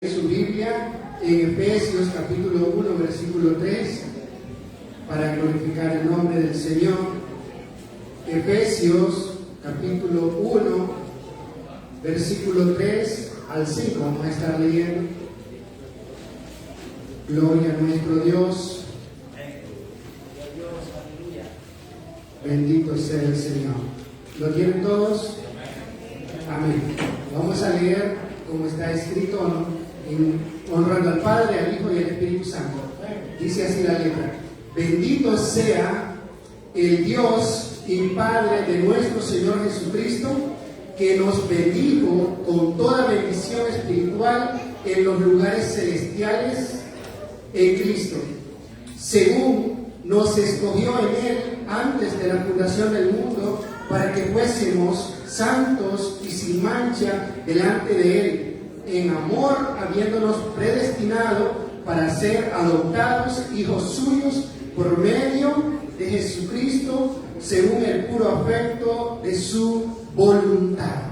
Su Biblia en Efesios capítulo 1 versículo 3 para glorificar el nombre del Señor. Efesios capítulo 1 versículo 3 al 5 vamos a estar leyendo. Gloria a nuestro Dios. Bendito sea el Señor. ¿Lo tienen todos? Amén. Vamos a leer como está escrito, ¿no? Honrando al Padre, al Hijo y al Espíritu Santo. Dice así la letra: bendito sea el Dios y Padre de nuestro Señor Jesucristo, que nos bendijo con toda bendición espiritual en los lugares celestiales en Cristo, según nos escogió en Él antes de la fundación del mundo, para que fuésemos santos y sin mancha delante de Él, en amor, habiéndonos predestinado para ser adoptados hijos suyos por medio de Jesucristo, según el puro afecto de su voluntad.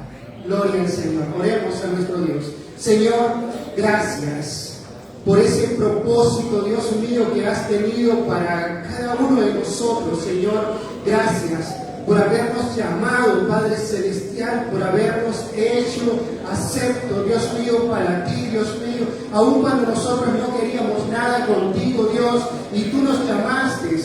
Gloria al Señor. Oremos a nuestro Dios. Señor, gracias por ese propósito, Dios mío, que has tenido para cada uno de nosotros. Señor, gracias por habernos llamado, Padre Celestial, por habernos hecho acepto, Dios mío, para ti, Dios mío, aun cuando nosotros no queríamos nada contigo, Dios, y tú nos llamaste.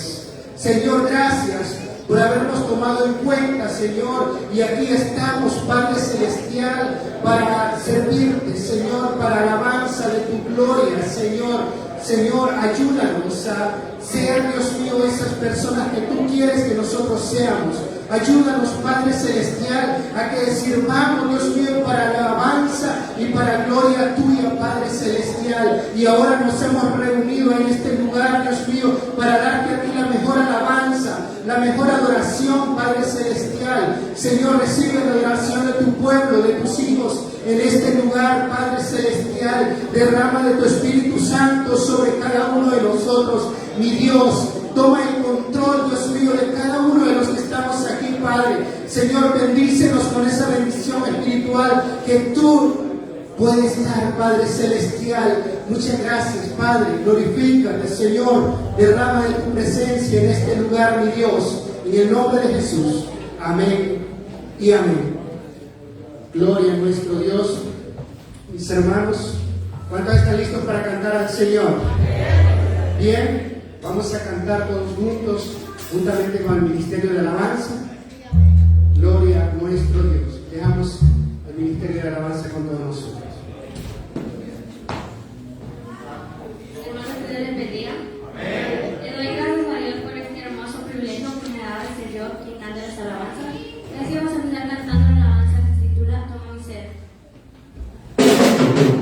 Señor, gracias por habernos tomado en cuenta, Señor, y aquí estamos, Padre Celestial, para servirte, Señor, para alabanza de tu gloria, Señor. Señor, ayúdanos a ser, Dios mío, esas personas que tú quieres que nosotros seamos. Ayúdanos, Padre Celestial, a que sirvamos, Dios mío, para la alabanza y para gloria tuya, Padre Celestial. Y ahora nos hemos reunido en este lugar, Dios mío, para darte a ti la mejor alabanza, la mejor adoración, Padre Celestial. Señor, recibe la adoración de tu pueblo, de tus hijos en este lugar, Padre Celestial. Derrama de tu Espíritu Santo sobre cada uno de nosotros, mi Dios. Toma el control, Dios mío, de cada uno de los que estamos aquí, Padre. Señor, bendícenos con esa bendición espiritual que tú puedes dar, Padre Celestial. Muchas gracias, Padre. Glorifícate, Señor. Derrama de tu presencia en este lugar, mi Dios. En el nombre de Jesús. Amén y amén. Gloria a nuestro Dios. Mis hermanos, ¿cuántos están listos para cantar al Señor? Bien. Vamos a cantar todos juntos, juntamente con el Ministerio de Alabanza. Gloria a nuestro Dios. Dejamos al Ministerio de Alabanza con todos nosotros. Hermanos, que Dios les bendiga. Le doy gracias a Dios por este hermoso privilegio que me da de ser yo quien canta las alabanzas. Y así vamos a empezar cantando la alabanza que se titula Toma mi ser. Thank you.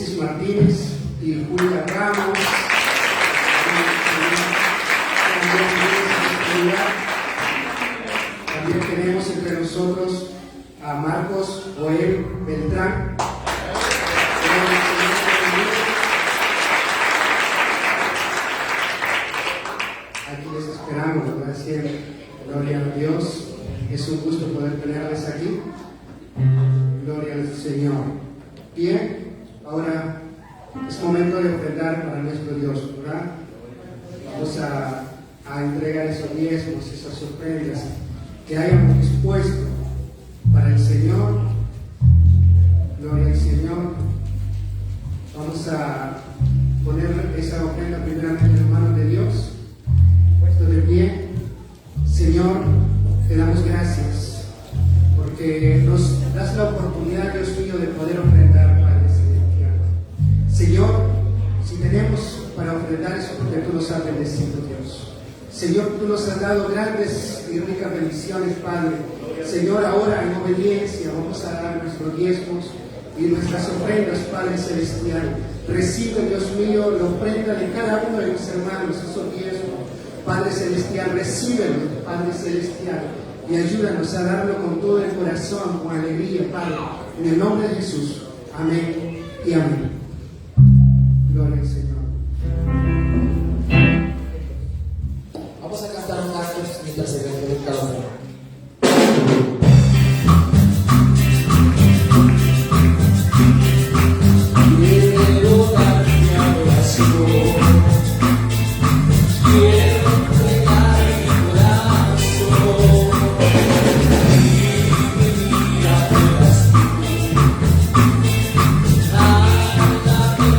Alexis Martínez y Julia Ramos. También tenemos entre nosotros a Marcos Joel Beltrán. Aquí les esperamos, ¿verdad? Siempre. Gloria a Dios. Es un gusto poder tenerles aquí. Gloria al Señor. Bien, ahora es momento de ofrendar para nuestro Dios, ¿verdad? Vamos a entregar esos diezmos, esas ofrendas que hayamos dispuesto para el Señor. Gloria al Señor. Vamos a poner esa ofrenda primeramente en las manos de Dios, puesto de pie. Señor, te damos gracias porque nos das la oportunidad, Dios mío, de poder ofrendar, Padre Celestial. Señor, si tenemos para ofrendar eso porque tú nos has bendecido, Dios. Señor, tú nos has dado grandes y ricas bendiciones, Padre. Señor, ahora en obediencia vamos a dar nuestros diezmos y nuestras ofrendas, Padre Celestial. Recibe, Dios mío, la ofrenda de cada uno de mis hermanos, esos diezmos. Padre Celestial, recíbelo, Padre Celestial, y ayúdanos a darlo con todo el corazón, con alegría, Padre, en el nombre de Jesús. Amén y amén. Gloria al Señor. Vamos a cantar un acto mientras se ve el calor. Quiero dar mi adoración. Quiero entregar mi corazón y mi vida te das tú. Nada me quita el amor.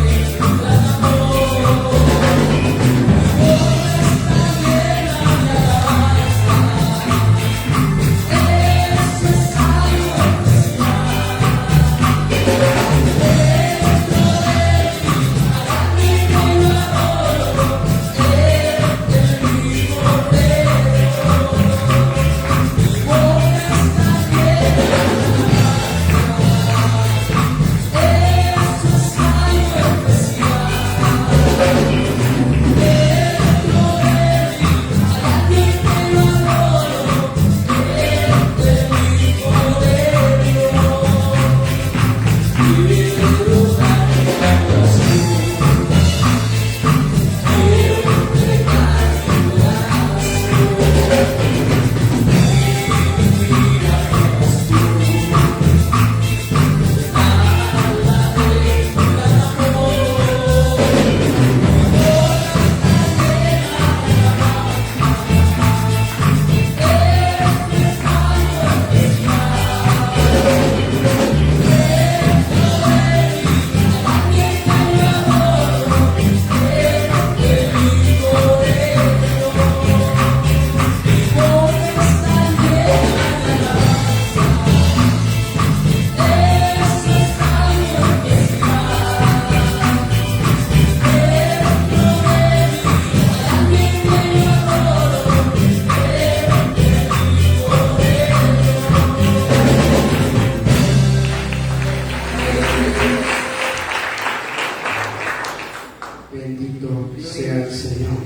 Bendito sea el Señor.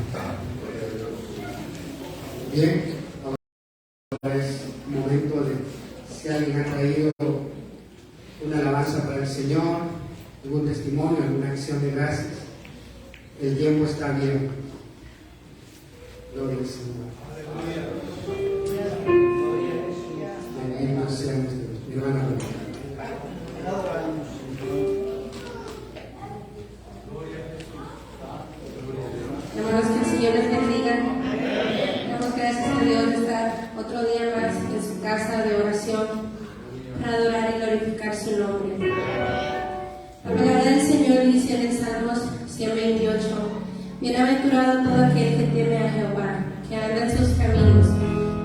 Bien, ahora es momento de si alguien ha traído una alabanza para el Señor, algún testimonio, alguna acción de gracias. El tiempo está bien. Gloria al Señor. Bendito sea nuestro Dios. Mi hermana. Hermanos, que el Señor les bendiga. Damos gracias a Dios de estar otro día más en su casa de oración para adorar y glorificar su nombre. La palabra del Señor dice en el Salmos 128: Bienaventurado todo aquel que teme a Jehová, que anda en sus caminos.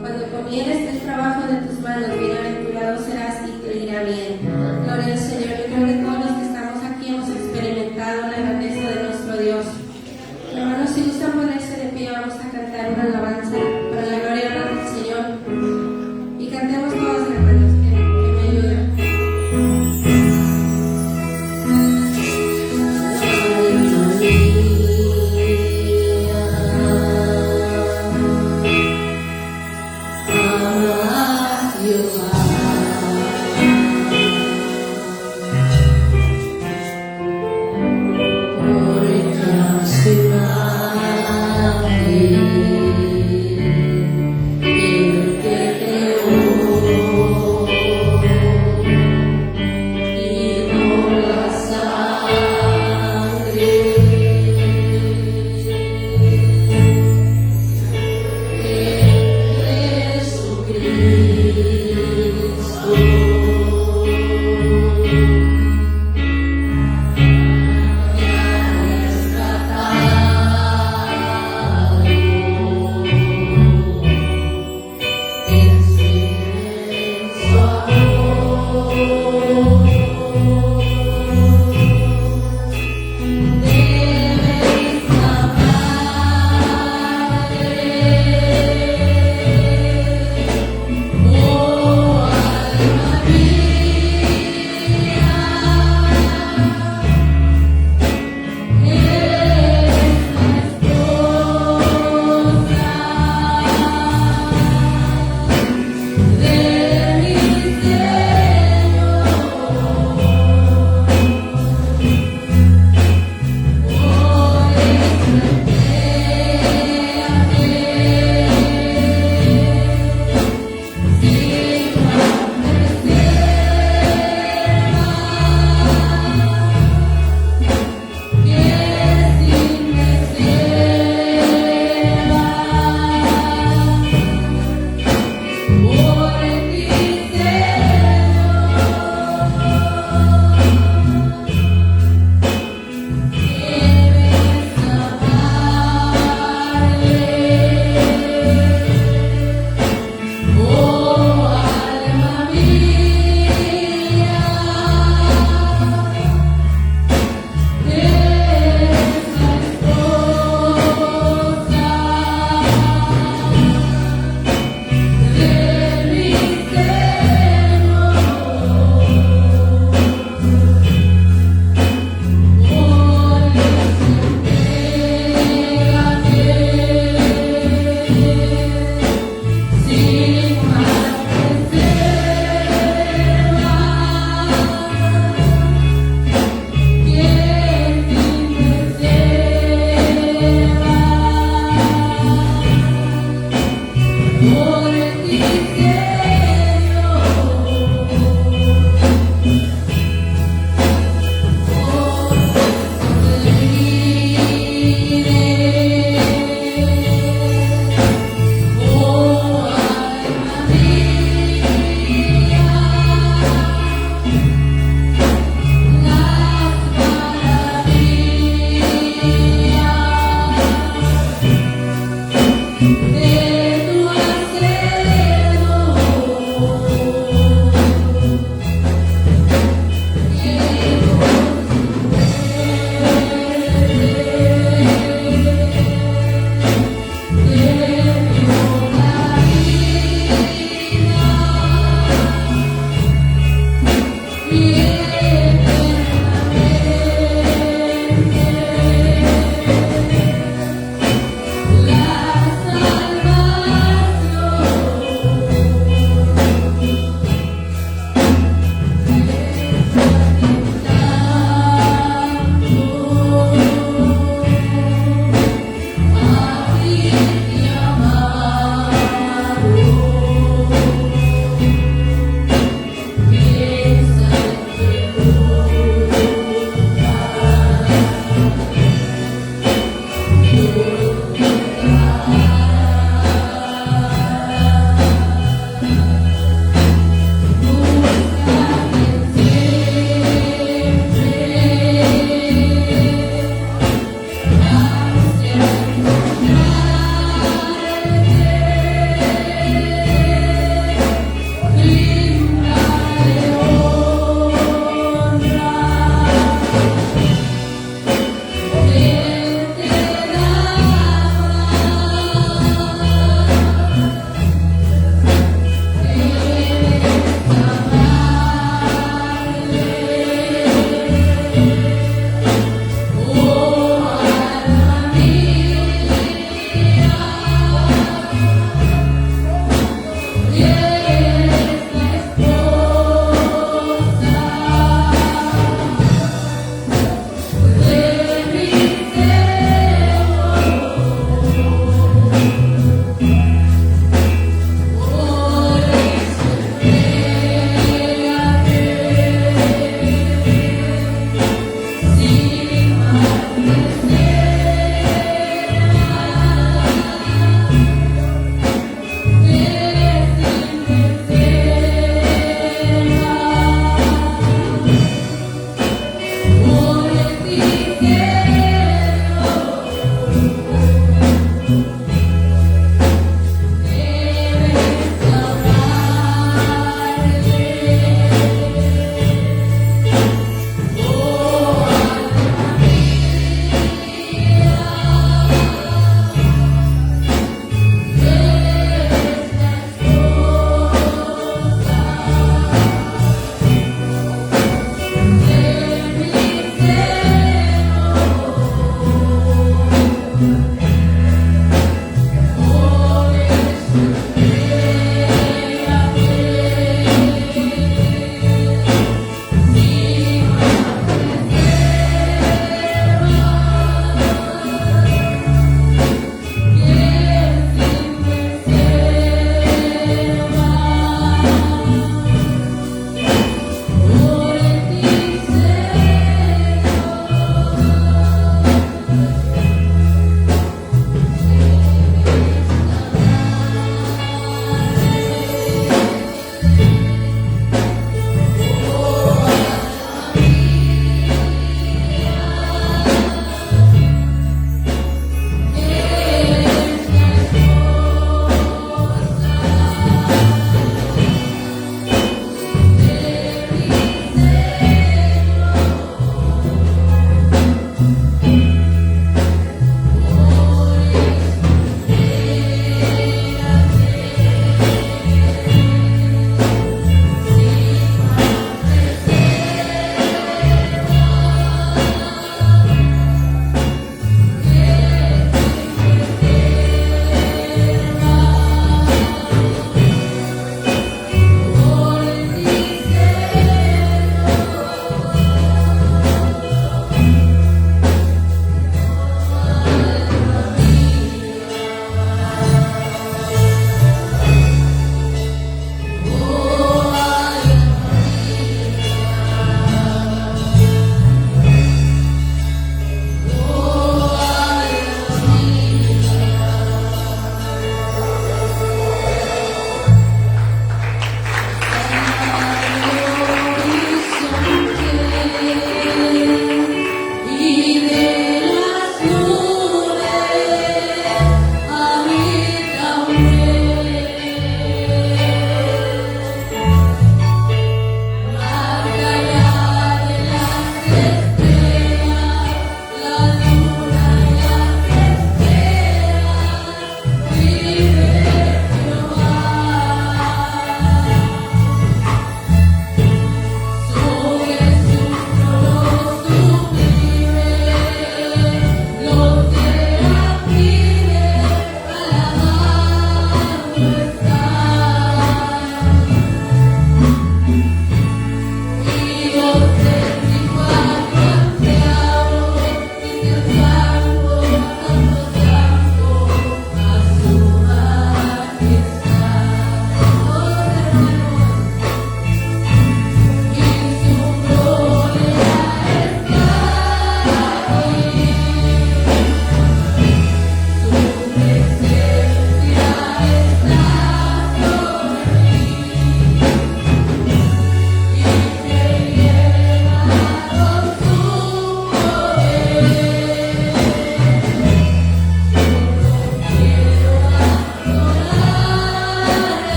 Cuando comieres del trabajo de tus manos, bienaventurado serás y te irá bien. Gloria al Señor. Yo creo que todos los que estamos aquí hemos experimentado la grandeza de nuestro Dios. Hermanos, si gustan ponerse de pie, vamos a cantar una alabanza para la gloria y honor del Señor. Y cantemos todos, hermanos, que me ayuden.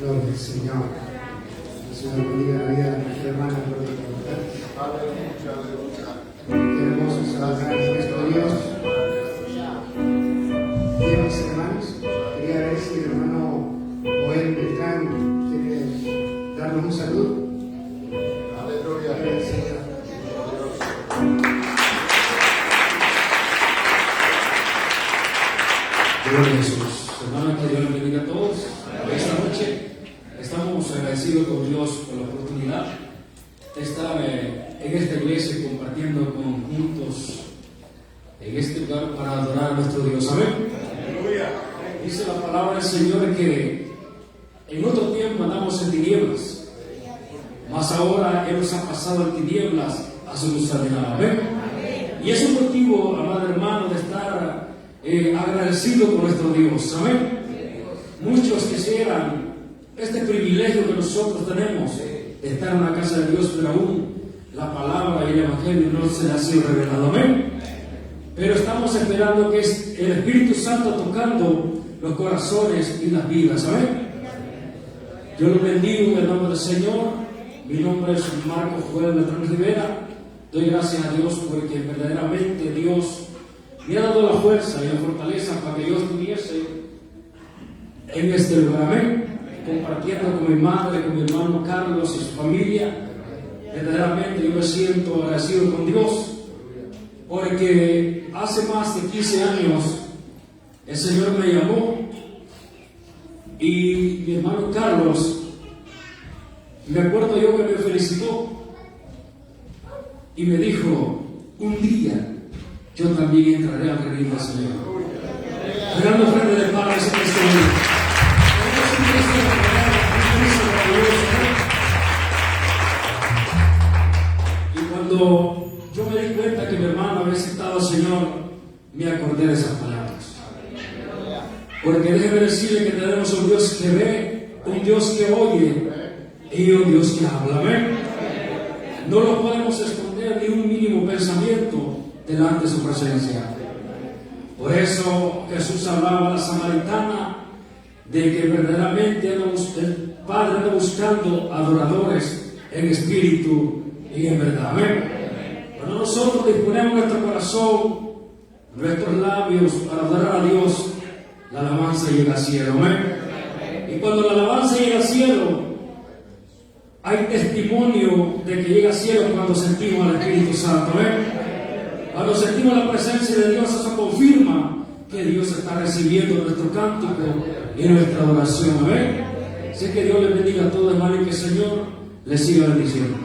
Gloria al Señor. El Señor bendiga la vida de nuestra hermana. Qué hermoso es alabar a nuestro Dios. Bien, mis hermanos, quería ver si el hermano Joel Beltrán quiere darnos un saludo. Aleluya. Gloria al Señor. Gloria a Jesús. Hermano, que Dios les bendiga a todos. Esta noche estamos agradecidos con Dios por la oportunidad de estar en esta iglesia compartiendo juntos en este lugar para adorar a nuestro Dios. Amén. Dice la palabra del Señor que en otro tiempo andamos en tinieblas, mas ahora Él nos ha pasado en tinieblas a su luz admirable. Amén. Y es un motivo, amado hermano, de estar agradecido con nuestro Dios. Amén. Muchos quisieran este privilegio que nosotros tenemos de estar en la casa de Dios, pero aún la palabra y el evangelio no se le ha sido revelado. Amén. Pero estamos esperando que es el Espíritu Santo tocando los corazones y las vidas. Amén. Yo los bendigo en el nombre del Señor. Mi nombre es Marco Joel Beltrán Rivera. Doy gracias a Dios porque verdaderamente Dios me ha dado la fuerza y la fortaleza para que yo estuviese en este lugar. Amén. Compartiendo con mi madre, con mi hermano Carlos y su familia. Verdaderamente yo me siento agradecido con Dios porque hace más de 15 años el Señor me llamó y mi hermano Carlos, me acuerdo yo que me felicitó y me dijo: un día yo también entraré al reino del Señor. Esperando frente de Padre en este día. Y cuando yo me di cuenta que mi hermano había aceptado al Señor, me acordé de esas palabras. Porque déjeme decirle que tenemos un Dios que ve, un Dios que oye y un Dios que habla. Amén. No lo podemos esconder ni un mínimo pensamiento delante de su presencia. Por eso Jesús hablaba a la samaritana de que verdaderamente el Padre anda buscando adoradores en espíritu y en verdad. Amén. Cuando nosotros disponemos nuestro corazón, nuestros labios para adorar a Dios, la alabanza llega al cielo. Amén. Y cuando la alabanza llega al cielo, hay testimonio de que llega al cielo cuando sentimos al Espíritu Santo. Amén. Cuando sentimos la presencia de Dios, eso confirma que Dios está recibiendo nuestro cántico y nuestra adoración. Amén. Sé que Dios les bendiga a todos, hermano, y que el Señor les siga bendiciendo.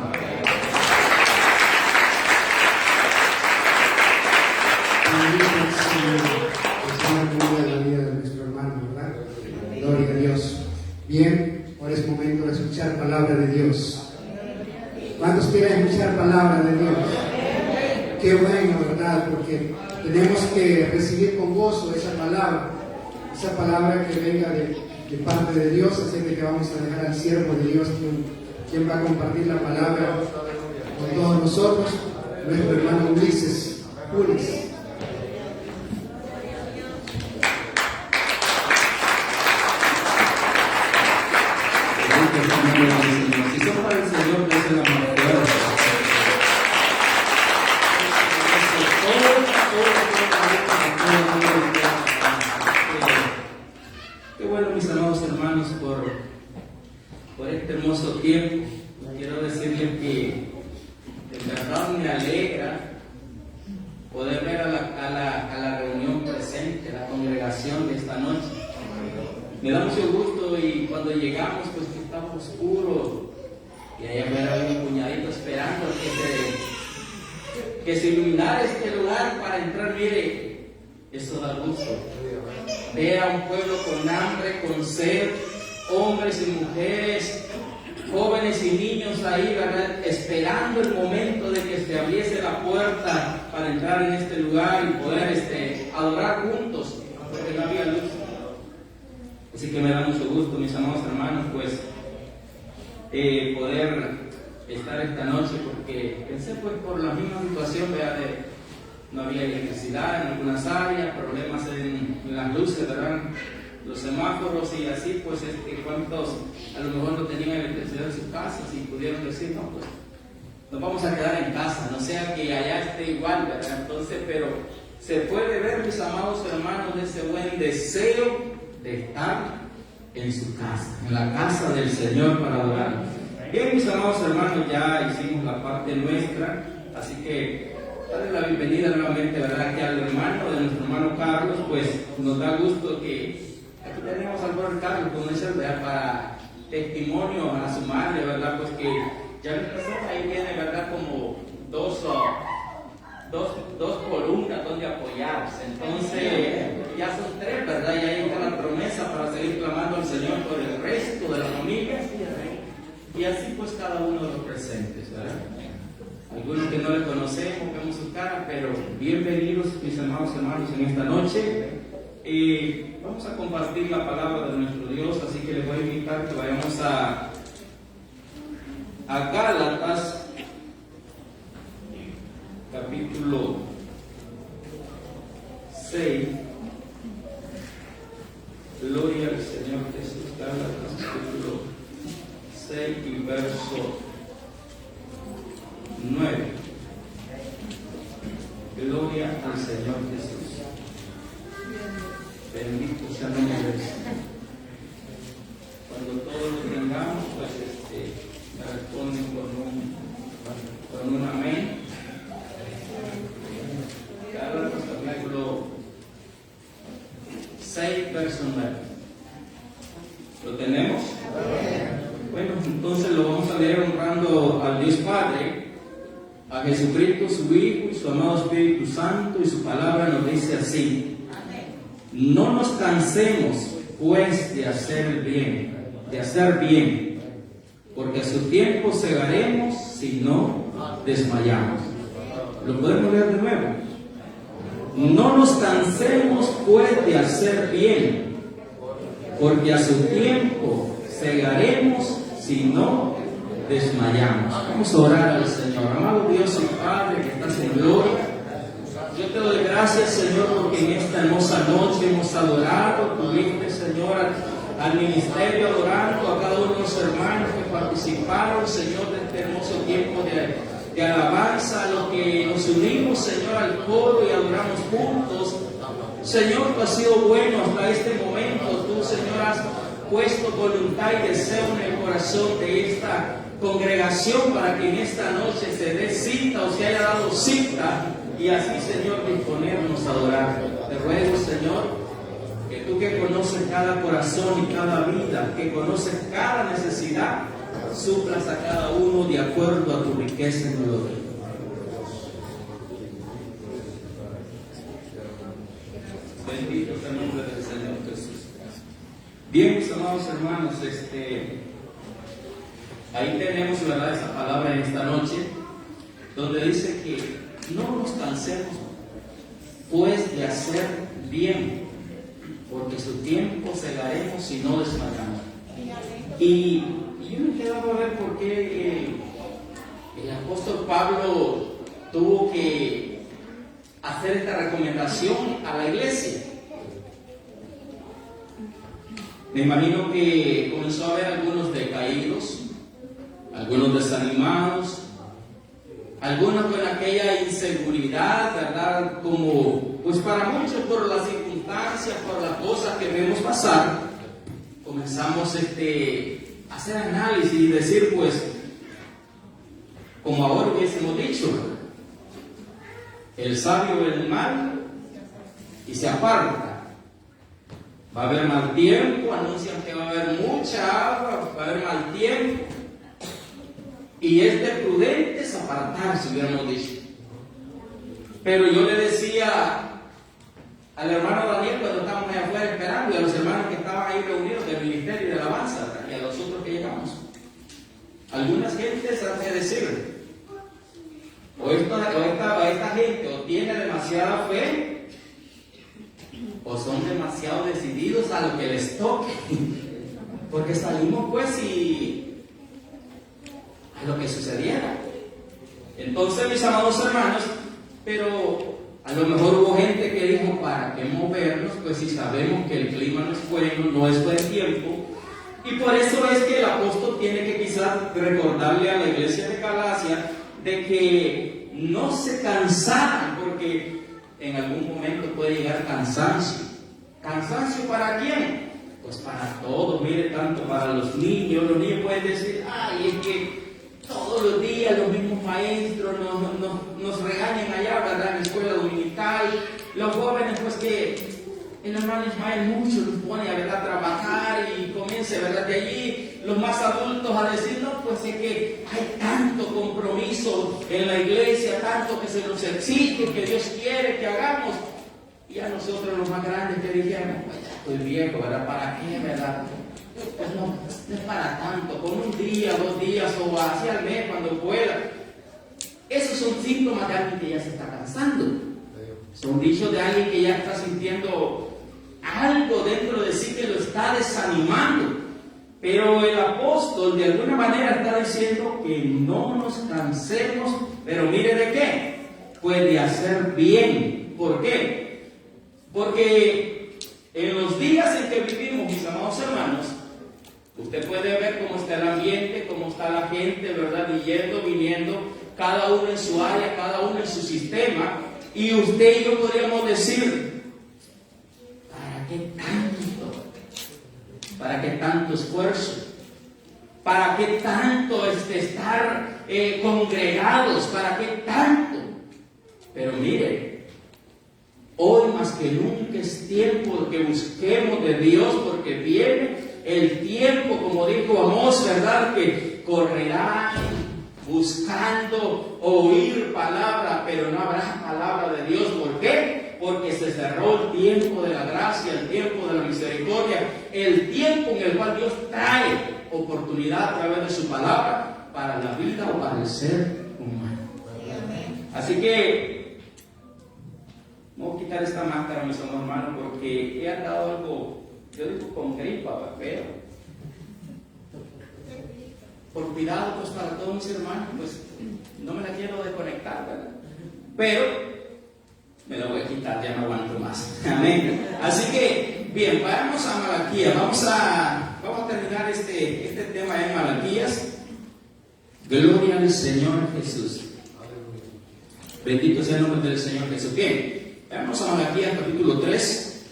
La vida de nuestro hermano, ¿verdad? Gloria a Dios. Bien, ahora es momento de escuchar palabra de Dios. ¿Cuántos quieren escuchar palabra de Dios? Qué bueno, ¿verdad? Porque tenemos que recibir con gozo esa palabra que venga de parte de Dios. Así que vamos a dejar al siervo de Dios quien va a compartir la palabra con todos nosotros, nuestro hermano Ulises Ulis. Si son para el Señor, no se la manera. Qué bueno, mis amados hermanos, por este hermoso tiempo. Quiero decirles que en verdad me alegra poder ver a la reunión presente, a la congregación de esta noche. Me da mucho gusto y cuando llegamos, pues que estaba oscuro y allá afuera había un puñadito esperando que se iluminara este lugar para entrar. Mire, eso da gusto. Ver a un pueblo con hambre, con sed, hombres y mujeres, jóvenes y niños ahí, ¿verdad? Esperando el momento de que se abriese la puerta para entrar en este lugar y poder adorar juntos, porque no había luz. Así que me da mucho gusto, mis amados hermanos, pues poder estar esta noche, porque pensé pues por la misma situación, ¿verdad? No había electricidad en algunas áreas, problemas en las luces, ¿verdad? Los semáforos y así, pues cuántos a lo mejor no tenían electricidad en sus casas y pudieron decir, no, pues nos vamos a quedar en casa, no sea que allá esté igual, ¿verdad? Entonces, pero se puede ver, mis amados hermanos, ese buen deseo de estar en su casa, en la casa del Señor para adorar. Bien, mis amados hermanos, ya hicimos la parte nuestra, así que darle la bienvenida nuevamente, ¿verdad? Aquí al hermano de nuestro hermano Carlos, pues nos da gusto que tenemos al brother Carlos, como dice, ¿verdad? Para testimonio a su madre, ¿verdad? Pues que ya ahí viene, ¿verdad? Como dos columnas donde apoyarse. Entonces, ya son 3, ¿verdad? Y ahí está la promesa para seguir clamando al Señor por el resto de la familia. Y así pues cada uno de los presentes, ¿verdad? Algunos que no le conocemos, vemos su cara, pero bienvenidos mis amados hermanos en esta noche. Vamos a compartir la palabra de nuestro Dios, así que les voy a invitar que vayamos a Gálatas, capítulo 6. Gloria al Señor Jesús. Gálatas, capítulo 6 y verso 9. Gloria al Señor Jesús. Bendito sea el nombre del Señor. Cuando todos lo tengamos, pues me responden con un amén. Gálatas capítulo 6, verso 9. ¿Lo tenemos? Bueno, entonces lo vamos a leer honrando al Dios Padre, a Jesucristo, su Hijo y su amado Espíritu Santo, y su palabra nos dice así: no nos cansemos pues de hacer bien, porque a su tiempo segaremos si no desmayamos. ¿Lo podemos leer de nuevo? No nos cansemos pues de hacer bien, porque a su tiempo segaremos si no desmayamos. Vamos a orar al Señor. Amado Dios y Padre que estás en gloria, yo te doy gracias, Señor, porque en esta hermosa noche hemos adorado. Tuviste, Señor, al ministerio adorando a cada uno de los hermanos que participaron, Señor, de este hermoso tiempo de alabanza, a los que nos unimos, Señor, al coro y adoramos juntos. Señor, tú has sido bueno hasta este momento. Tú, Señor, has puesto voluntad y deseo en el corazón de esta congregación para que en esta noche se dé cita o se haya dado cita, y así, Señor, disponernos a adorar. Te ruego, Señor, que tú que conoces cada corazón y cada vida, que conoces cada necesidad, suplas a cada uno de acuerdo a tu riqueza en gloria. Bendito sea el nombre del Señor Jesús. Bien, mis amados hermanos, ahí tenemos, ¿verdad?, esa palabra en esta noche, donde dice que no nos cansemos pues de hacer bien, porque su tiempo segaremos si no desmayamos. Y yo me quedaba a ver por qué el apóstol Pablo tuvo que hacer esta recomendación a la iglesia. Me imagino que comenzó a haber algunos decaídos, algunos desanimados, algunos con aquella inseguridad, ¿verdad? Como, pues para muchos por las circunstancias, por las cosas que vemos pasar, comenzamos a hacer análisis y decir, pues, como ahora hubiésemos dicho, el sabio ve el mal y se aparta. Va a haber mal tiempo, anuncian que va a haber mucha agua, va a haber mal tiempo. Y es de prudentes apartarse, hubiéramos dicho. Pero yo le decía al hermano Daniel cuando estábamos allá afuera esperando, y a los hermanos que estaban ahí reunidos del ministerio de alabanza, y a los otros que llegamos, algunas gentes han de decir, o esta gente o tiene demasiada fe, o son demasiado decididos a lo que les toque, porque salimos pues y a lo que sucediera. Entonces, mis amados hermanos, pero a lo mejor hubo gente que dijo, ¿para qué movernos? Pues si sabemos que el clima no es bueno, no es buen tiempo. Y por eso es que el apóstol tiene que quizás recordarle a la iglesia de Galacia de que no se cansaran, porque en algún momento puede llegar cansancio. ¿Cansancio para quién? Pues para todos. Mire, tanto para los niños pueden decir, ay, es que todos los días los mismos maestros nos regañan allá, ¿verdad?, en la escuela dominical. Los jóvenes, pues que el hermano Ismael mucho nos pone a, ¿verdad?, trabajar y comienza, ¿verdad?, de allí los más adultos a decir, no, pues es que hay tanto compromiso en la iglesia, tanto que se nos exige, que Dios quiere que hagamos. Y a nosotros los más grandes que dijeron, pues ya estoy viejo, ¿verdad? ¿Para qué, verdad? Pues no es para tanto, con un día, 2 días o así al mes cuando pueda. Esos son síntomas de alguien que ya se está cansando. Son dichos de alguien que ya está sintiendo algo dentro de sí que lo está desanimando. Pero el apóstol de alguna manera está diciendo que no nos cansemos, pero mire de qué, pues de hacer bien. ¿Por qué? Porque en los días en que vivimos, mis amados hermanos, usted puede ver cómo está el ambiente, cómo está la gente, ¿verdad?, yendo, viniendo, cada uno en su área, cada uno en su sistema, y usted y yo podríamos decir, ¿para qué tanto? ¿Para qué tanto esfuerzo? ¿Para qué tanto estar congregados? ¿Para qué tanto? Pero mire, hoy más que nunca es tiempo que busquemos de Dios, porque viene el tiempo, como dijo Amós, ¿verdad?, que correrán buscando oír palabra, pero no habrá palabra de Dios. ¿Por qué? Porque se cerró el tiempo de la gracia, el tiempo de la misericordia, el tiempo en el cual Dios trae oportunidad a través de su palabra para la vida o para el ser humano. Así que vamos a quitar esta máscara, mis hermanos, porque he andado algo, yo digo con gripa, pero por cuidado, pues para todos mis hermanos, pues no me la quiero desconectar, ¿verdad? Pero me la voy a quitar, ya no aguanto más. Amén. Así que, bien, vamos a Malaquías, vamos a terminar este tema en Malaquías. Gloria al Señor Jesús. Bendito sea el nombre del Señor Jesús. Bien, vamos a Malaquías capítulo 3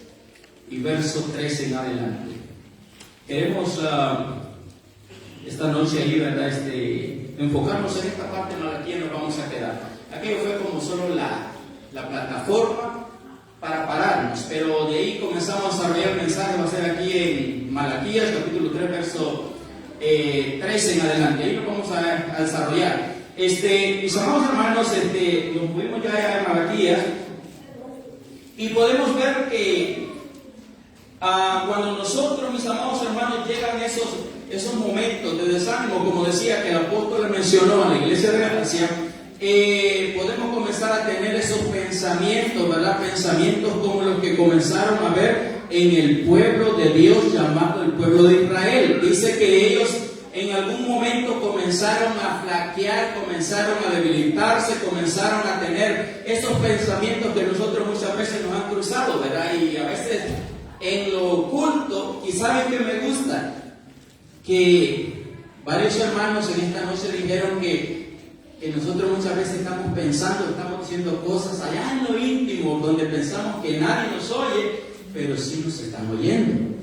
y verso 13 en adelante. Queremos esta noche ahí, ¿verdad?, enfocarnos en esta parte. En Malaquías nos vamos a quedar. Aquello fue como solo la plataforma para pararnos, pero de ahí comenzamos a desarrollar el mensaje. Va a ser aquí en Malaquías capítulo 3 verso 13 en adelante. Ahí nos vamos a desarrollar. Mis amados hermanos, nos movimos ya en Malaquías y podemos ver que cuando nosotros, mis amados hermanos, llegan esos momentos de desánimo, como decía que el apóstol le mencionó a la iglesia de Galacia, podemos comenzar a tener esos pensamientos, ¿verdad? Pensamientos como los que comenzaron a ver en el pueblo de Dios llamado el pueblo de Israel. Dice que ellos en algún momento comenzaron a flaquear, comenzaron a debilitarse, comenzaron a tener esos pensamientos que nosotros muchas veces nos han cruzado, ¿verdad? Y a veces en lo oculto, y saben que me gusta, que varios hermanos en esta noche dijeron que nosotros muchas veces estamos pensando, estamos diciendo cosas allá en lo íntimo, donde pensamos que nadie nos oye, pero sí nos están oyendo.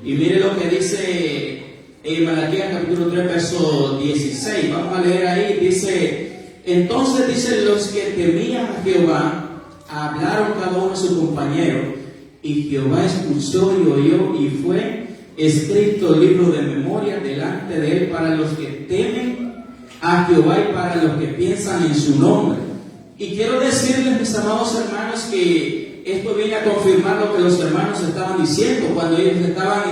Y mire lo que dice en Malaquías capítulo 3 verso 16, vamos a leer ahí. Dice: entonces dicen los que temían a Jehová, hablaron cada uno a su compañero, y Jehová escuchó y oyó, y fue escrito el libro de memoria delante de él para los que temen a Jehová y para los que piensan en su nombre. Y quiero decirles, mis amados hermanos, que esto viene a confirmar lo que los hermanos estaban diciendo cuando ellos estaban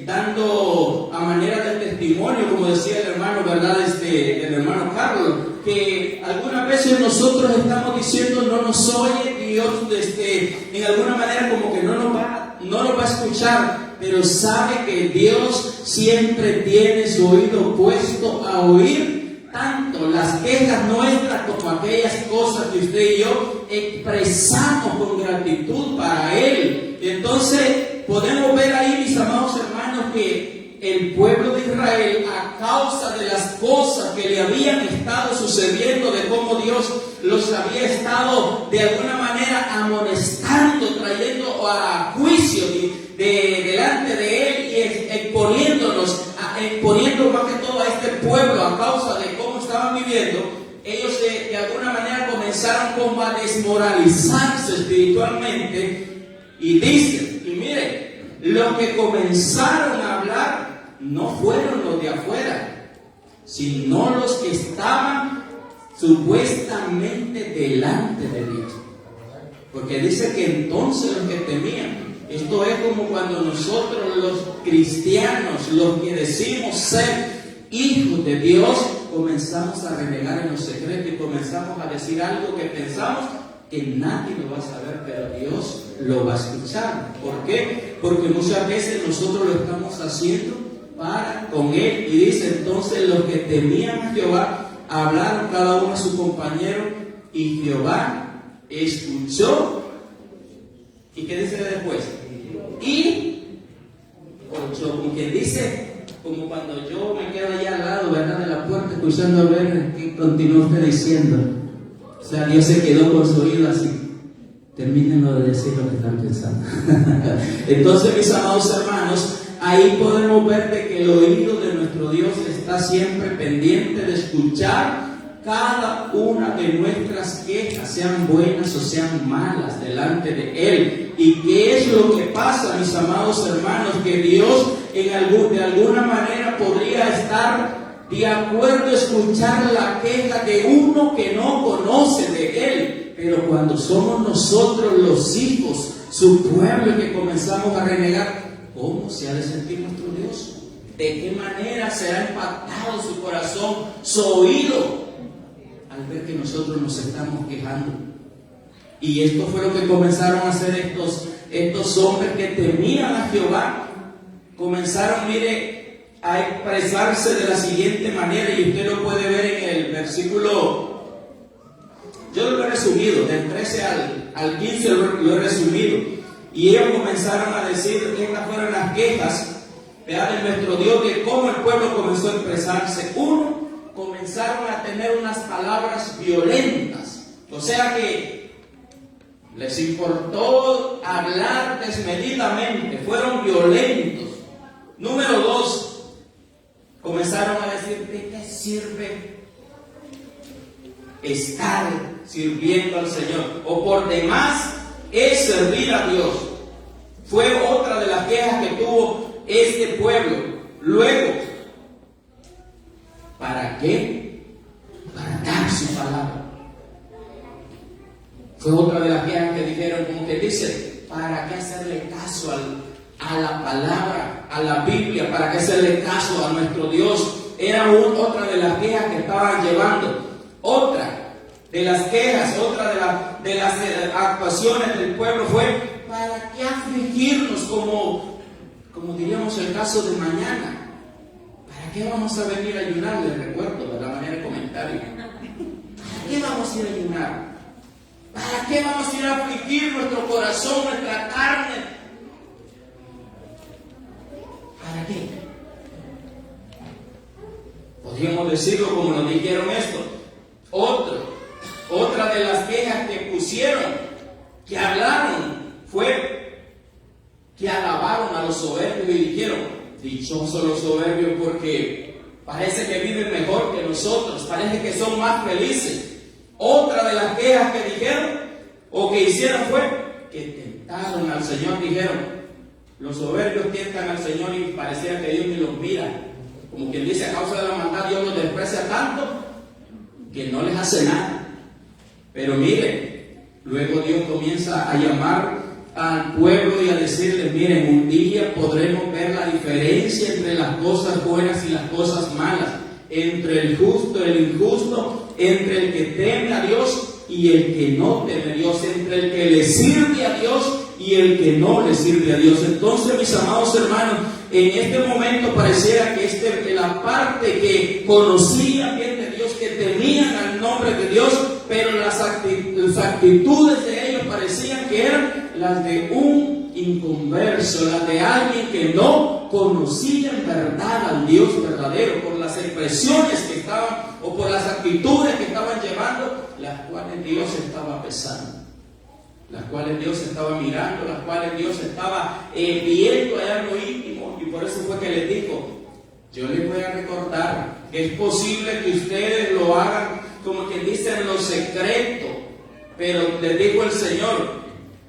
dando a manera de testimonio, como decía el hermano, ¿verdad? El hermano Carlos, que algunas veces nosotros estamos diciendo no nos oye Dios, en alguna manera como que no nos va a escuchar, pero sabe que Dios siempre tiene su oído puesto a oír tanto las quejas nuestras como aquellas cosas que usted y yo expresamos con gratitud para Él. Entonces podemos ver ahí, mis amados hermanos, que el pueblo de Israel, a causa de las cosas que le habían estado sucediendo, de cómo Dios los había estado de alguna manera amonestando, trayendo a juicio delante de Él y exponiendo más que todo a este pueblo a causa de cómo estaban viviendo, ellos de alguna manera comenzaron como a desmoralizarse espiritualmente. Y dice, y mire, los que comenzaron a hablar no fueron los de afuera, sino los que estaban supuestamente delante de Dios. Porque dice que entonces los que temían, esto es como cuando nosotros los cristianos, los que decimos ser hijos de Dios, comenzamos a renegar en los secretos y comenzamos a decir algo que pensamos que nadie lo va a saber, pero Dios lo va a escuchar. ¿Por qué? Porque muchas veces nosotros lo estamos haciendo para con Él. Y dice entonces los que temían a Jehová hablaron cada uno a su compañero, y Jehová escuchó. ¿Y qué dice después? Y oyó, como quien dice, como cuando yo me quedo allá al lado, ¿verdad?, de la puerta, escuchando a ver qué continúa usted diciendo. O sea, Dios se quedó con su oído así. Termínenlo de decir lo que están pensando. Entonces, mis amados hermanos, ahí podemos ver de que el oído de nuestro Dios está siempre pendiente de escuchar cada una de nuestras quejas, sean buenas o sean malas, delante de Él. ¿Y qué es lo que pasa, mis amados hermanos? Que Dios de alguna manera podría estar de acuerdo a escuchar la queja de uno que no conoce de Él, pero cuando somos nosotros los hijos, su pueblo, que comenzamos a renegar, ¿cómo se ha de sentir nuestro Dios? ¿De qué manera será impactado su corazón, su oído, al ver que nosotros nos estamos quejando? Y esto fue lo que comenzaron a hacer estos hombres que temían a Jehová. Comenzaron, mire, a expresarse de la siguiente manera, y usted lo puede ver en el versículo, yo lo he resumido, del 13 al 15 lo he resumido, y ellos comenzaron a decir, estas fueron las quejas, ¿verdad?, de nuestro Dios, de cómo el pueblo comenzó a expresarse. Uno, comenzaron a tener unas palabras violentas, o sea que les importó hablar desmedidamente, fueron violentos. Número 2, comenzaron a decir, ¿de qué sirve estar sirviendo al Señor? O por demás es servir a Dios. Fue otra de las quejas que tuvo este pueblo. Luego, ¿para qué? Para dar su palabra. Fue otra de las quejas que dijeron, como que dice, ¿para qué hacerle caso a la palabra, a la Biblia? ¿Para qué hacerle caso a nuestro Dios? Era otra de las quejas que estaban llevando. Otra de las quejas, otra de las actuaciones del pueblo fue, ¿para qué afligirnos como diríamos el caso de mañana? ¿Para qué vamos a venir a ayunar? Les recuerdo de la manera de comentario. ¿Para qué vamos a ir a ayunar? ¿Para qué vamos a ir a afligir nuestro corazón, nuestra carne? ¿Para qué? Podríamos decirlo como nos dijeron esto. Otra de las quejas que pusieron, que hablaron, fue que alabaron a los soberbios y dijeron, dichosos los soberbios porque parece que viven mejor que nosotros, parece que son más felices. Otra de las quejas que dijeron o que hicieron fue que tentaron al Señor. Dijeron, los soberbios tientan al Señor y pareciera que Dios ni los mira. Como quien dice, a causa de la maldad Dios los desprecia tanto que no les hace nada. Pero mire, luego Dios comienza a llamar al pueblo y a decirles, miren, un día podremos ver la diferencia entre las cosas buenas y las cosas malas, entre el justo y el injusto, entre el que teme a Dios y el que no teme a Dios, entre el que le sirve a Dios y el que no le sirve a Dios. Entonces, mis amados hermanos, en este momento pareciera que la parte que conocían bien de Dios, que temían al nombre de Dios, pero las actitudes de ellos parecían que eran las de un inconverso, las de alguien que no conocía en verdad al Dios verdadero, por las expresiones que estaban o por las actitudes que estaban llevando, las cuales Dios estaba pesando, las cuales Dios estaba mirando, las cuales Dios estaba viendo allá en lo íntimo. Y por eso fue que les dijo, yo les voy a recordar que es posible que ustedes lo hagan como quien dice en lo secreto, pero les dijo el Señor,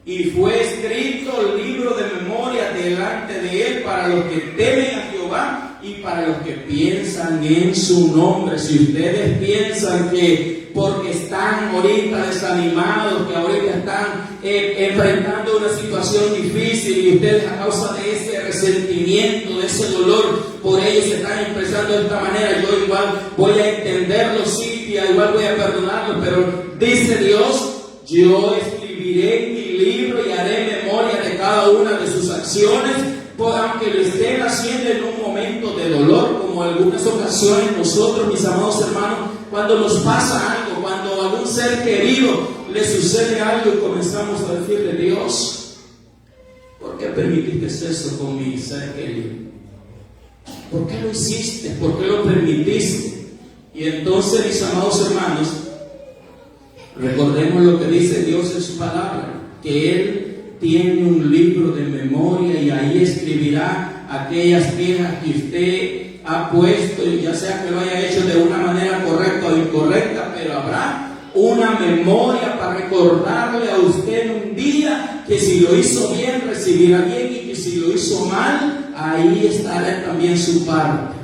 y fue escrito el libro de memoria delante de él para los que temen a Jehová y para los que piensan en su nombre. Si ustedes piensan que porque están ahorita desanimados, que ahorita están enfrentando una situación difícil y ustedes a causa de ese resentimiento, de ese dolor, por ellos se están expresando de esta manera, yo igual voy a entenderlo, sí, igual voy a perdonarlo, pero dice Dios, yo escribiré en mi libro y haré memoria de cada una de sus acciones, aunque lo estén haciendo en un momento de dolor, como en algunas ocasiones nosotros, mis amados hermanos, cuando nos pasa algo, cuando a algún ser querido le sucede algo y comenzamos a decirle, Dios, ¿por qué permitiste eso con mi ser querido? ¿Por qué lo hiciste? ¿Por qué lo permitiste? Y entonces, mis amados hermanos, recordemos lo que dice Dios en su palabra, que Él tiene un libro de memoria y ahí escribirá aquellas quejas que usted ha puesto, ya sea que lo haya hecho de una manera correcta o incorrecta, pero habrá una memoria para recordarle a usted un día que si lo hizo bien, recibirá bien, y que si lo hizo mal, ahí estará también su parte.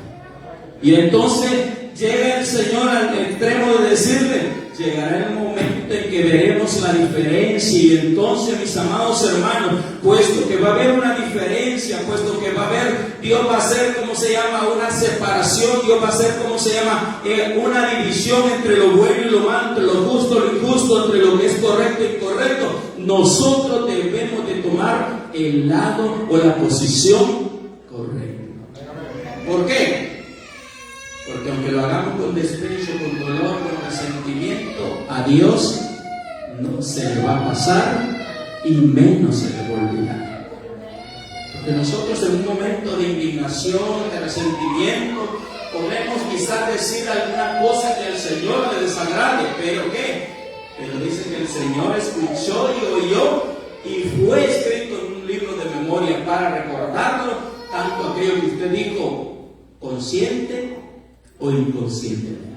Y entonces llega el Señor al extremo de decirle, llegará el momento en que veremos la diferencia. Y entonces, mis amados hermanos, puesto que va a haber una diferencia, puesto que va a haber, Dios va a hacer, como se llama, una separación, Dios va a hacer, como se llama, una división entre lo bueno y lo malo, entre lo justo y lo injusto, entre lo que es correcto y incorrecto. Nosotros debemos de tomar el lado o la posición correcta. ¿Por qué? Porque aunque lo hagamos con desprecio, con dolor, con resentimiento, a Dios no se le va a pasar y menos se le va a olvidar. Porque nosotros en un momento de indignación, de resentimiento, podemos quizás decir alguna cosa que al Señor le desagrade, pero ¿qué? Pero dice que el Señor escuchó y oyó y fue escrito en un libro de memoria para recordarlo, tanto aquello que usted dijo, consciente o inconscientemente.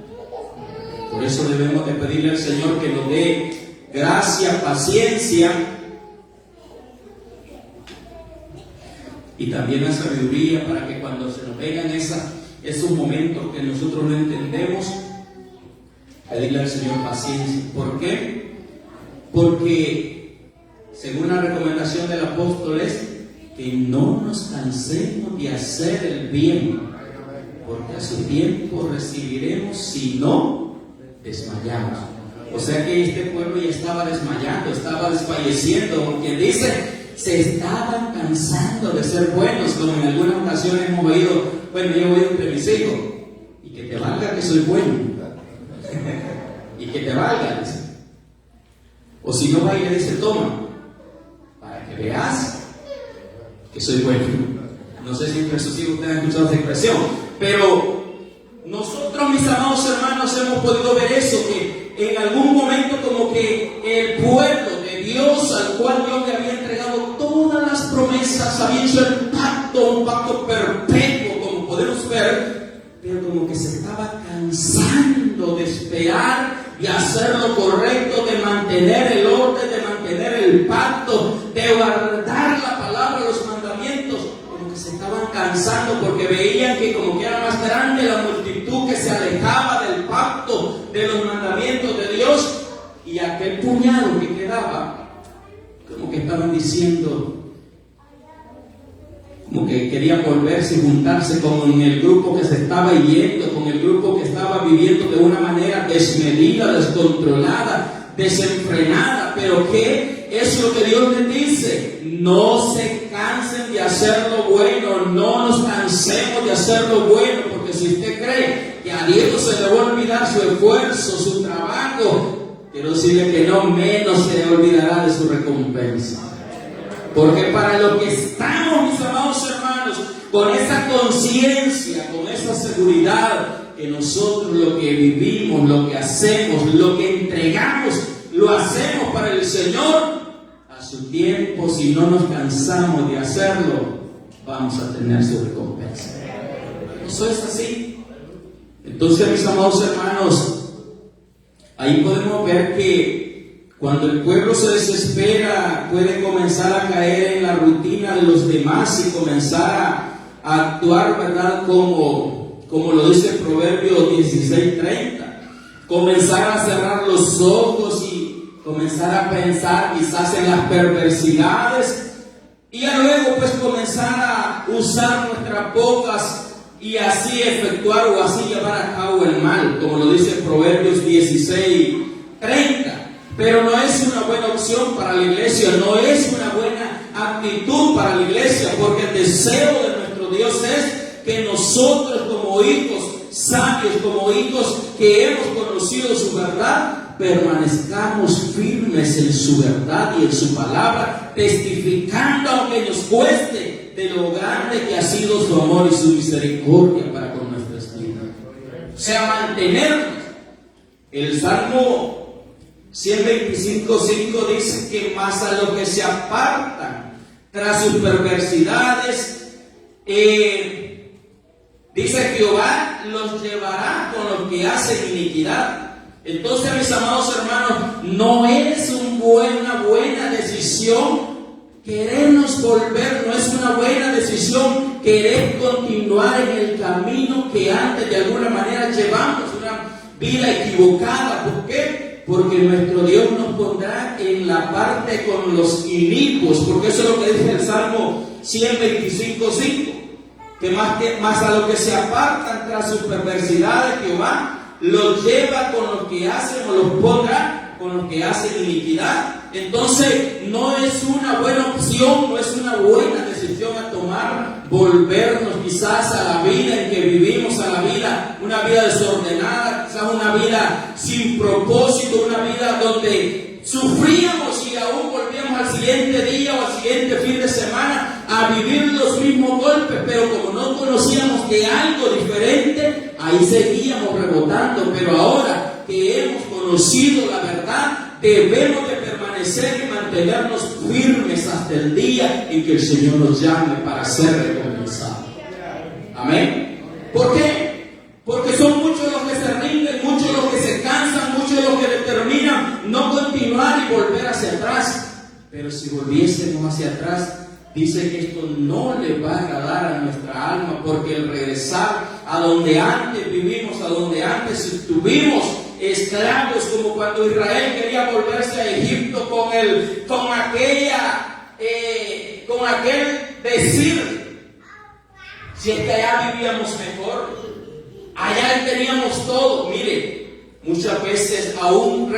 Por eso debemos de pedirle al Señor que nos dé gracia, paciencia y también la sabiduría para que cuando se nos vengan esos momentos que nosotros no entendemos, pedirle al Señor paciencia. ¿Por qué? Porque según la recomendación del apóstol es que no nos cansemos de hacer el bien, porque a su tiempo recibiremos si no desmayamos. O sea que este pueblo ya estaba desmayando, estaba desfalleciendo, porque dice, se estaban cansando de ser buenos, como en algunas ocasiones hemos oído, bueno, yo he oído entre mis hijos, y que te valga que soy bueno, y que te valga, dice. O si no va y le dice, toma, para que veas que soy bueno. No sé si entre sus hijos ustedes han escuchado esa expresión, pero nosotros, mis amados hermanos, hemos podido ver eso, que en algún momento como que el pueblo de Dios, al cual Dios le había entregado todas las promesas, había hecho el pacto, un pacto perpetuo, como podemos ver, pero como que se estaba cansando de esperar y hacer lo correcto, de mantener el orden, de mantener el pacto, de guardar la palabra, los mandamientos. Se estaban cansando porque veían que como que era más grande la multitud que se alejaba del pacto, de los mandamientos de Dios, y aquel puñado que quedaba, como que estaban diciendo, como que querían volverse y juntarse con el grupo que se estaba yendo, con el grupo que estaba viviendo de una manera desmedida, descontrolada, desenfrenada. Pero ¿qué es lo que Dios les dice? No se cansen de hacer lo bueno, no nos cansemos de hacer lo bueno, porque si usted cree que a Dios se le va a olvidar su esfuerzo, su trabajo, quiero decirle que no menos se le olvidará de su recompensa. Porque para lo que estamos, mis amados hermanos, con esa conciencia, con esa seguridad, que nosotros lo que vivimos, lo que hacemos, lo que entregamos, lo hacemos para el Señor, a su tiempo, si no nos cansamos de hacerlo, vamos a tener su recompensa. ¿Eso es así? Entonces, mis amados hermanos, ahí podemos ver que Cuando el pueblo se desespera, puede comenzar a caer en la rutina de los demás y comenzar a actuar, ¿verdad? Como lo dice Proverbios 16:30. Comenzar a cerrar los ojos y comenzar a pensar quizás en las perversidades y luego pues comenzar a usar nuestras bocas y así efectuar o así llevar a cabo el mal, como lo dice Proverbios 16:30. Pero no es una buena opción para la iglesia, no es una buena actitud para la iglesia, porque el deseo de nuestro Dios es que nosotros como hijos sabios, como hijos que hemos conocido su verdad, permanezcamos firmes en su verdad y en su palabra, testificando aunque nos cueste de lo grande que ha sido su amor y su misericordia para con nuestras vidas. O sea, mantenernos. El Salmo 125:5 dice que más a los que se apartan tras sus perversidades, dice Jehová los llevará con los que hacen iniquidad. Entonces, mis amados hermanos, no es una buena decisión querernos volver, no es una buena decisión querer continuar en el camino que antes de alguna manera llevamos, una vida equivocada. ¿Por qué? Porque nuestro Dios nos pondrá en la parte con los inicuos, porque eso es lo que dice el Salmo 125:5, que más a los que se apartan tras sus perversidades, Jehová los lleva con los que hacen, o los pondrá con los que hacen iniquidad. Entonces no es una buena opción, no es una buena decisión a tomar, volvernos quizás a la vida en que vivimos, a la vida, una vida desordenada, quizás una vida sin propósito, una vida donde sufríamos y aún volvíamos al siguiente día o al siguiente fin de semana a vivir los mismos golpes, pero como no conocíamos de algo diferente, ahí seguíamos rebotando. Pero ahora que hemos conocido la verdad, debemos de permanecer y mantenernos firmes hasta el día en que el Señor nos llame para ser recompensados. Amén. ¿Por qué? Porque son muchos los que se rinden, muchos los que se cansan, muchos los que determinan no continuar y volver hacia atrás. Pero si volviésemos hacia atrás, dice que esto no le va a agradar a nuestra alma, porque el regresar a donde antes vivimos, a donde antes estuvimos esclavos, como cuando Israel quería volverse a Egipto con aquel decir, si es que allá vivíamos mejor, allá teníamos todo. Mire, muchas veces aún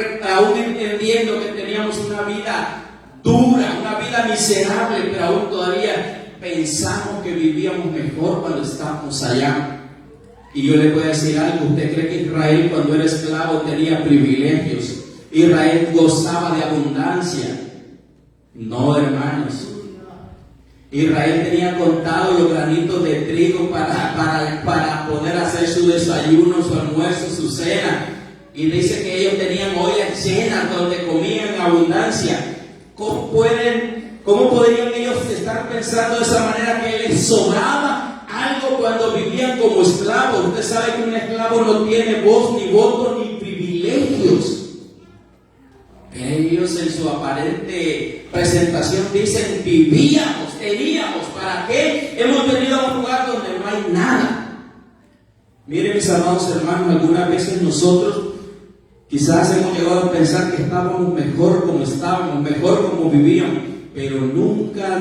entendiendo que teníamos una vida dura, una vida miserable, pero aún todavía pensamos que vivíamos mejor cuando estábamos allá. Y yo le voy a decir algo: ¿usted cree que Israel cuando era esclavo tenía privilegios? Israel gozaba de abundancia. No, hermanos. Israel tenía contados los granitos de trigo para poder hacer su desayuno, su almuerzo, su cena. Y dice que ellos tenían ollas llenas donde comían en abundancia. ¿Cómo podrían ellos estar pensando de esa manera que les sobraba algo cuando vivían como esclavos? Usted sabe que un esclavo no tiene voz, ni voto, ni privilegios. Ellos en su aparente presentación dicen: vivíamos, teníamos. ¿Para qué? Hemos venido a un lugar donde no hay nada. Miren, mis amados hermanos, algunas veces nosotros quizás hemos llegado a pensar que estábamos mejor como estábamos, mejor como vivíamos, pero nunca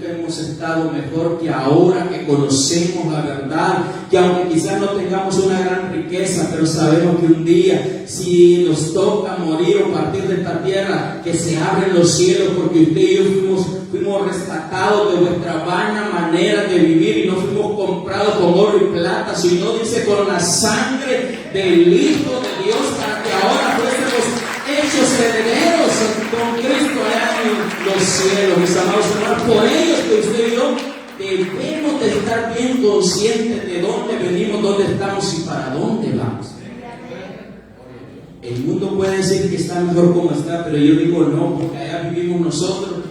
hemos estado mejor que ahora que conocemos la verdad, que aunque quizás no tengamos una gran riqueza, pero sabemos que un día, si nos toca morir o partir de esta tierra, que se abren los cielos, porque usted y yo fuimos rescatados de vuestra vana manera de vivir y no fuimos comprados con oro y plata, sino dice con la sangre del Hijo de Dios, para que ahora fuésemos hechos herederos con Cristo allá en los cielos. Mis amados hermanos, por ellos que usted y yo debemos de estar bien conscientes de dónde venimos, dónde estamos y para dónde vamos. El mundo puede decir que está mejor como está, pero yo digo no, porque allá vivimos nosotros,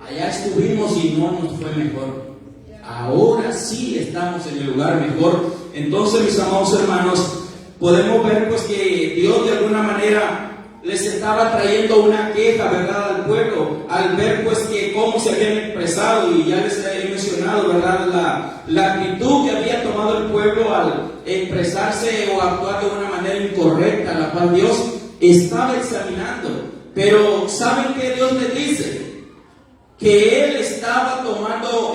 allá estuvimos y no nos fue mejor. Ahora sí estamos en el lugar mejor. Entonces, mis amados hermanos, podemos ver pues que Dios de alguna manera les estaba trayendo una queja, ¿verdad?, al pueblo, al ver pues que cómo se habían expresado, y ya les he mencionado, ¿verdad?, la actitud que había tomado el pueblo al expresarse o actuar de una manera incorrecta, la cual Dios estaba examinando. Pero ¿saben qué Dios les dice? Que Él estaba tomando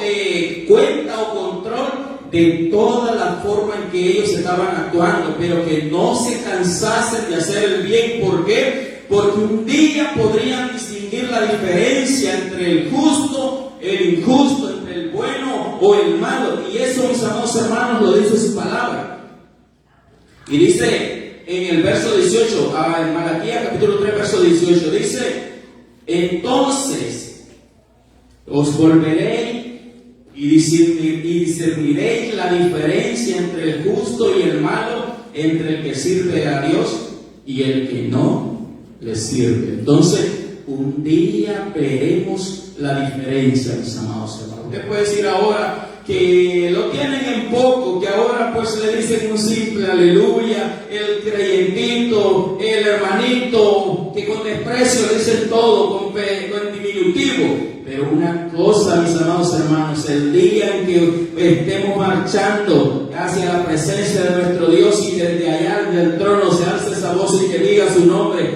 cuenta o control de toda la forma en que ellos estaban actuando, pero que no se cansasen de hacer el bien. ¿Por qué? Porque un día podrían distinguir la diferencia entre el justo, el injusto, entre el bueno o el malo. Y eso, mis amados hermanos, lo dice su palabra. Y dice en el verso 18, en Malaquías capítulo 3, verso 18, dice: entonces os volveréis y discerniréis la diferencia entre el justo y el malo, entre el que sirve a Dios y el que no le sirve. Entonces, un día veremos la diferencia, mis amados hermanos. Usted puede decir ahora que lo tienen en poco, que ahora pues le dicen un simple aleluya, el creyentito, el hermanito, que con desprecio le dicen todo, con diminutivo. Pero una cosa, mis amados hermanos, el día en que estemos marchando hacia la presencia de nuestro Dios y desde allá del trono se alce esa voz y que diga su nombre,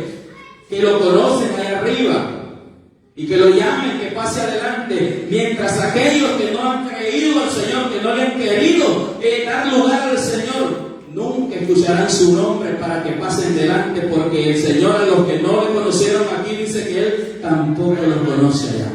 que lo conocen allá arriba y que lo llamen, que pase adelante, mientras aquellos que no han creído al Señor, que no le han querido dar lugar al Señor, nunca escucharán su nombre para que pasen delante, porque el Señor a los que no le conocieron aquí dice que Él tampoco los conoce allá.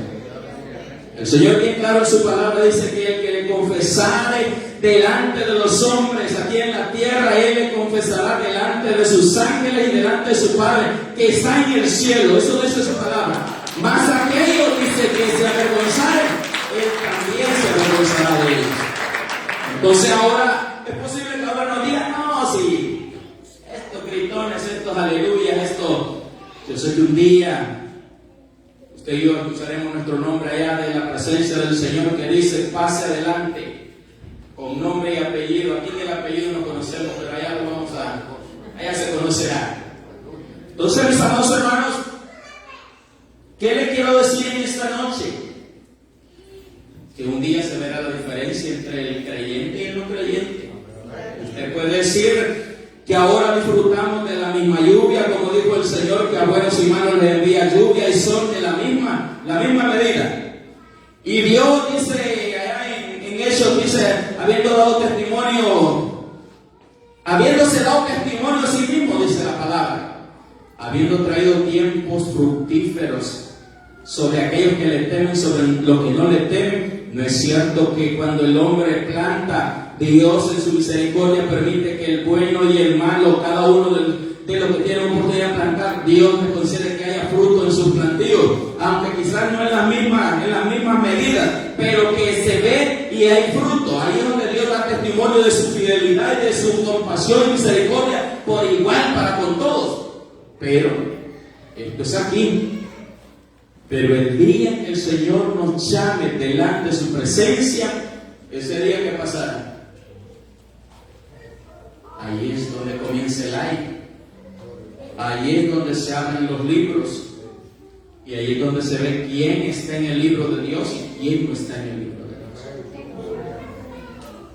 El Señor bien claro en su palabra dice que el que le confesare delante de los hombres aquí en la tierra, Él le confesará delante de sus ángeles y delante de su Padre que está en el cielo. Eso dice su palabra. Más aquellos, dice, que se avergonzaren, Él también se avergonzará de ellos. Entonces ahora es posible que ahora nos digan: no, sí, estos gritones, estos aleluyas, esto, yo sé que un día usted y yo escucharemos nuestro nombre allá de la presencia del Señor, que dice: pase adelante, con nombre y apellido. Aquí en el apellido no conocemos, pero allá lo vamos allá se conocerá. Entonces, mis amados hermanos, ¿qué le quiero decir en esta noche? Que un día se verá la diferencia entre el creyente y el no creyente. Usted puede decir que ahora disfrutamos de la misma lluvia, como dijo el Señor, que a buenos y malos les envía lluvia y sol de la misma medida. Y Dios dice, allá en Hechos, dice, habiéndose dado testimonio a sí mismo, dice la palabra, habiendo traído tiempos fructíferos sobre aquellos que le temen, sobre los que no le temen. No es cierto que cuando el hombre planta, Dios en su misericordia permite que el bueno y el malo, cada uno de los que tienen oportunidad de plantar, Dios le concede que haya fruto en sus plantíos, aunque quizás no en las mismas medidas, pero que se ve y hay fruto. Ahí es donde Dios da testimonio de su fidelidad y de su compasión y misericordia por igual para con todos. Pero esto es aquí. Pero el día en que el Señor nos llame delante de su presencia, ese día que pasará, ahí es donde comienza el aire, ahí es donde se abren los libros, y ahí es donde se ve quién está en el libro de Dios y quién no está en el libro de Dios.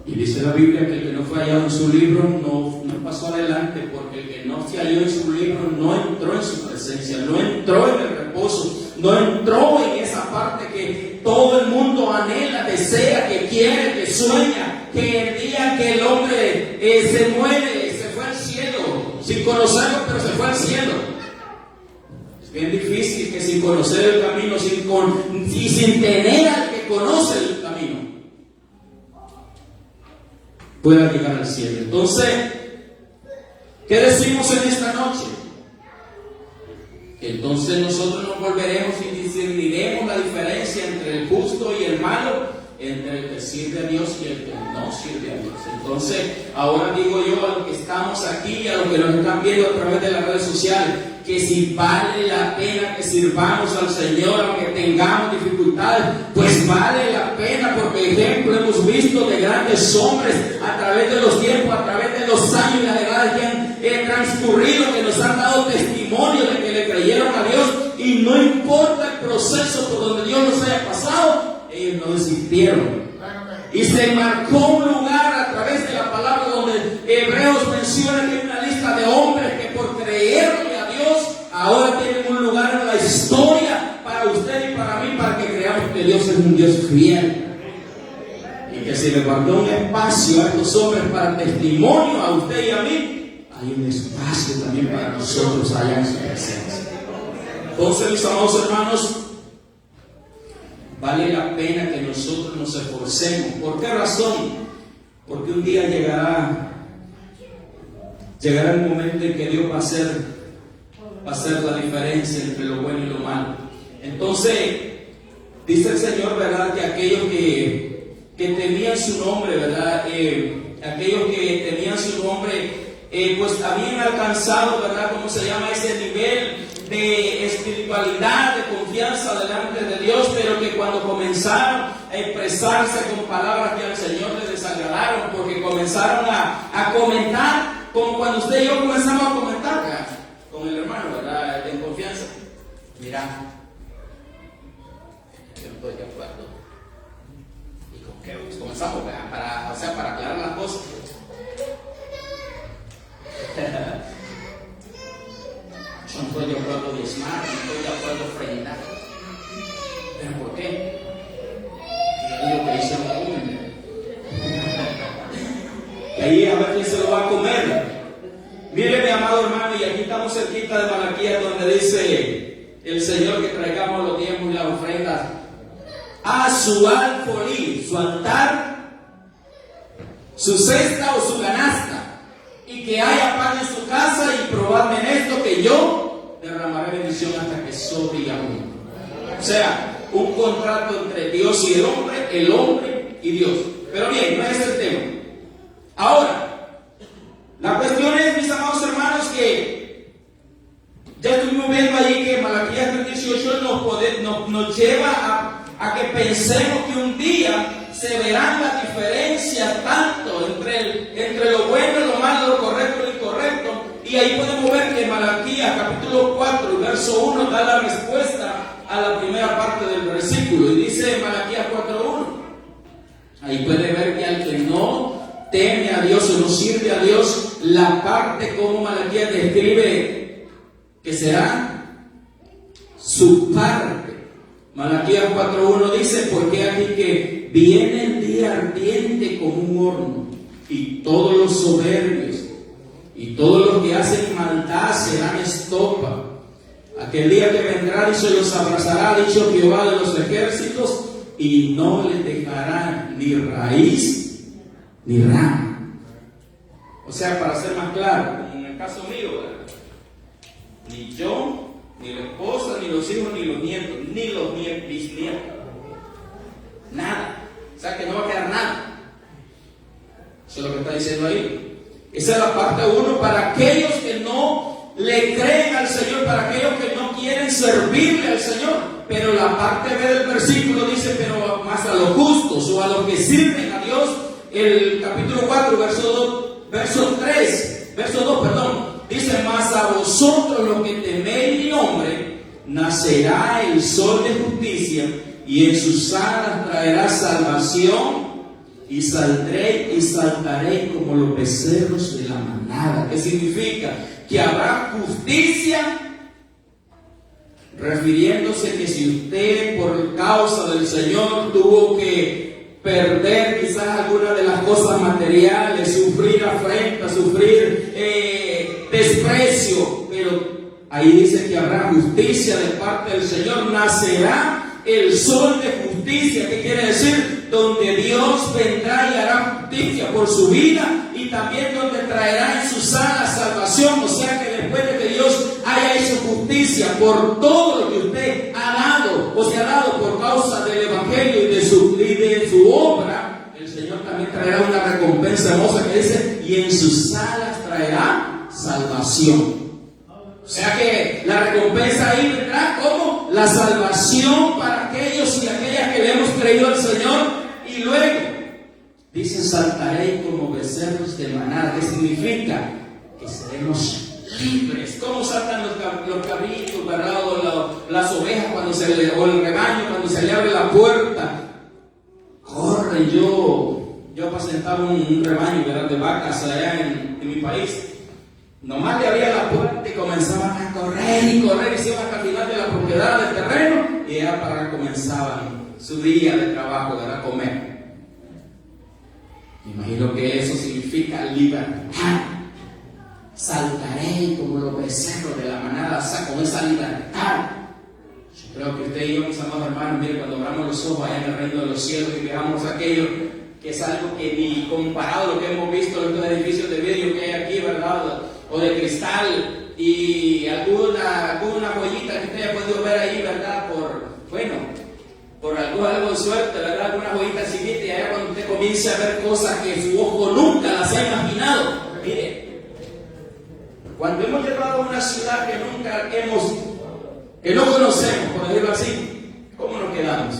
Y dice la Biblia que el que no fue hallado en su libro no pasó adelante, porque el que no se halló en su libro no entró en su presencia, no entró en el reposo, no entró en esa parte que todo el mundo anhela, desea, que quiere, que sueña, que el día que el hombre se muere, se fue al cielo, sin conocerlo, pero se fue al cielo. Es bien difícil que sin conocer el camino, sin tener al que conoce el camino, pueda llegar al cielo. Entonces, ¿qué decimos en esta noche? Entonces nosotros nos volveremos y discerniremos la diferencia entre el justo y el malo, entre el que sirve a Dios y el que no sirve a Dios. Entonces, ahora digo yo a los que estamos aquí y a los que nos están viendo a través de las redes sociales, que si vale la pena que sirvamos al Señor, aunque tengamos dificultades, pues vale la pena, porque ejemplo hemos visto de grandes hombres a través de los tiempos, a través de los años y las edades transcurrido, que nos han dado testimonio de que le creyeron a Dios, y no importa el proceso por donde Dios los haya pasado, ellos no desistieron. Y se marcó un lugar a través de la palabra donde Hebreos menciona que hay una lista de hombres que por creerle a Dios ahora tienen un lugar en la historia para usted y para mí, para que creamos que Dios es un Dios fiel. Y que si le guardó un espacio a estos hombres para testimonio a usted y a mí, hay un espacio también para nosotros allá en su presencia. Entonces, mis amados hermanos, vale la pena que nosotros nos esforcemos. ¿Por qué razón? Porque un día llegará el momento en que Dios va a hacer la diferencia entre lo bueno y lo malo. Entonces, dice el Señor, ¿verdad?, que aquellos que tenían su nombre, ¿verdad?, aquellos que tenían su nombre, pues habían alcanzado, ¿verdad?, ¿cómo se llama?, ese nivel de espiritualidad, de confianza delante de Dios, pero que cuando comenzaron a expresarse con palabras que al Señor le desagradaron, porque comenzaron a comentar, como cuando usted y yo comenzamos a comentar, ¿verdad?, con el hermano, ¿verdad?, en confianza. Mira, yo no estoy de acuerdo. Y con qué pues comenzamos, ¿verdad?, para aclarar las cosas. Yo no estoy de acuerdo diezmar, no estoy de acuerdo ofrendar. ¿Pero por qué? Y lo que hice no comen. Y ahí a ver quién se lo va a comer. Mire, mi amado hermano, y aquí estamos cerquita de Malaquías, donde dice el Señor que traigamos los diezmos y las ofrendas a su alfolí, su altar, su cesta o su canasta, y que haya pan en su casa, y probadme en esto que yo derramaré bendición hasta que sobre y abunde. O sea, un contrato entre Dios y el hombre y Dios. Pero bien, no es el tema. Ahora, la cuestión es, mis amados hermanos, que ya estuvimos viendo allí que Malaquías 3:18 nos lleva a que pensemos que un día se verán las diferencias tanto entre lo bueno, lo malo, lo correcto y lo incorrecto. Y ahí podemos ver que Malaquías capítulo 4, verso 1 da la respuesta a la primera parte del versículo. Y dice Malaquías 4:1. Ahí puede ver que al que no teme a Dios o no sirve a Dios, la parte como Malaquías describe que será su parte. Malaquías 4:1 dice: porque aquí que viene el día ardiente como un horno, y todos los soberbios y todos los que hacen maldad serán estopa. Aquel día que vendrá, dice, los abrazará, ha dicho Jehová de los ejércitos, y no les dejará ni raíz ni rama. O sea, para ser más claro, en el caso mío, ¿verdad?, ni yo, ni la esposa, ni los hijos, ni los nietos, ni los bisnietos, nada. O sea, que no va a quedar nada. Eso es lo que está diciendo ahí. Esa es la parte 1 para aquellos que no le creen al Señor, para aquellos que no quieren servirle al Señor. Pero la parte B del versículo dice: pero más a los justos o a los que sirven a Dios. El capítulo 4, verso 2, dice: mas a vosotros los que teméis mi nombre, nacerá el sol de justicia, y en sus alas traerá salvación, y saldré y saltaré como los becerros de la manada. ¿Qué significa? Que habrá justicia, refiriéndose que si usted por causa del Señor tuvo que perder quizás alguna de las cosas materiales, sufrir afrenta, sufrir desprecio, pero ahí dice que habrá justicia de parte del Señor, nacerá el sol de justicia. ¿Qué quiere decir? Donde Dios vendrá y hará justicia por su vida, y también donde traerá en sus alas salvación. O sea que después de que Dios haya hecho justicia por todo lo que usted ha dado o se ha dado por causa del Evangelio y de su obra, el Señor también traerá una recompensa hermosa que dice: y en sus alas traerá salvación. O sea que la recompensa ahí vendrá como la salvación para aquellos y aquellas que le hemos creído al Señor. Y luego dice: saltaréis como becerros de manada. ¿Qué significa? que seremos libres. ¿Cómo saltan los cabritos, ¿verdad? O las ovejas o el rebaño cuando se le abre la puerta? Corren. Yo apacentaba un rebaño, ¿verdad?, de vacas allá en mi país. Nomás le abría la puerta y comenzaban a correr y correr, y se iban hasta el final de la propiedad del terreno, y ya para comenzaban su día de trabajo, ¿verdad?, comer. Me imagino que eso significa libertad. Saltaré como los becerros de la manada, con esa libertad. Yo creo que usted y yo, mis amados hermanos, mire, cuando abramos los ojos allá en el reino de los cielos y veamos aquello que es algo que ni comparado a lo que hemos visto en estos edificios de vidrio que hay aquí, ¿verdad?, o de cristal, y alguna joyita que usted haya podido ver ahí, ¿verdad?, por algo de suerte, ¿verdad?, alguna joyita chiquita, y allá cuando usted comience a ver cosas que su ojo nunca las ha imaginado. Mire, cuando hemos llegado a una ciudad que no conocemos, por decirlo así, ¿cómo nos quedamos?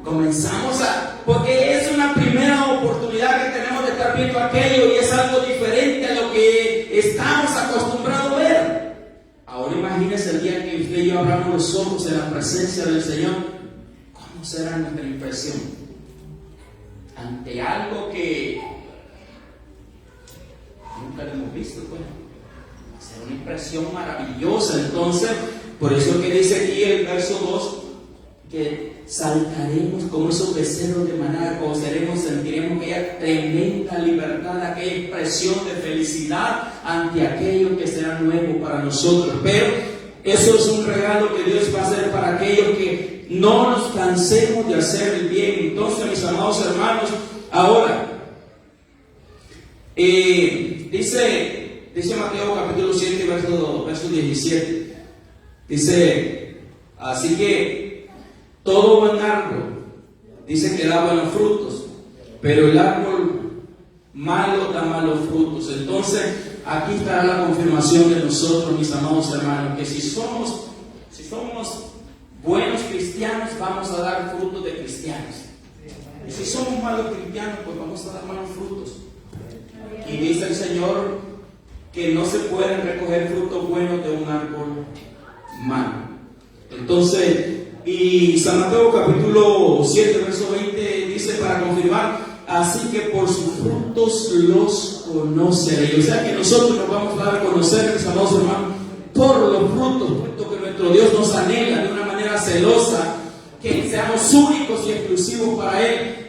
Comenzamos porque es una primera oportunidad que tenemos de estar viendo aquello, y es algo diferente a lo que estamos acostumbrados a ver. Ahora imagínense el día que usted y yo abramos los ojos en la presencia del Señor. ¿Cómo será nuestra impresión ante algo que nunca lo hemos visto? Pues será una impresión maravillosa. Entonces, por eso que dice aquí el verso 2, que saltaremos como esos becerros de manada, sentiremos aquella tremenda libertad, aquella expresión de felicidad ante aquello que será nuevo para nosotros. Pero eso es un regalo que Dios va a hacer para aquellos que no nos cansemos de hacer el bien. Entonces, mis amados hermanos, ahora dice Mateo capítulo 7, verso 17, dice: así que todo buen árbol, dice que da buenos frutos, pero el árbol malo da malos frutos. Entonces, aquí estará la confirmación de nosotros, mis amados hermanos, que si somos buenos cristianos, vamos a dar frutos de cristianos. Y si somos malos cristianos, pues vamos a dar malos frutos. Y dice el Señor que no se pueden recoger frutos buenos de un árbol malo. Entonces, y San Mateo capítulo 7, verso 20 dice, para confirmar: así que por sus frutos los conoceréis. O sea que nosotros nos vamos a dar a conocer, mis amados hermanos, por los frutos, puesto que nuestro Dios nos anhela de una manera celosa, que seamos únicos y exclusivos para Él.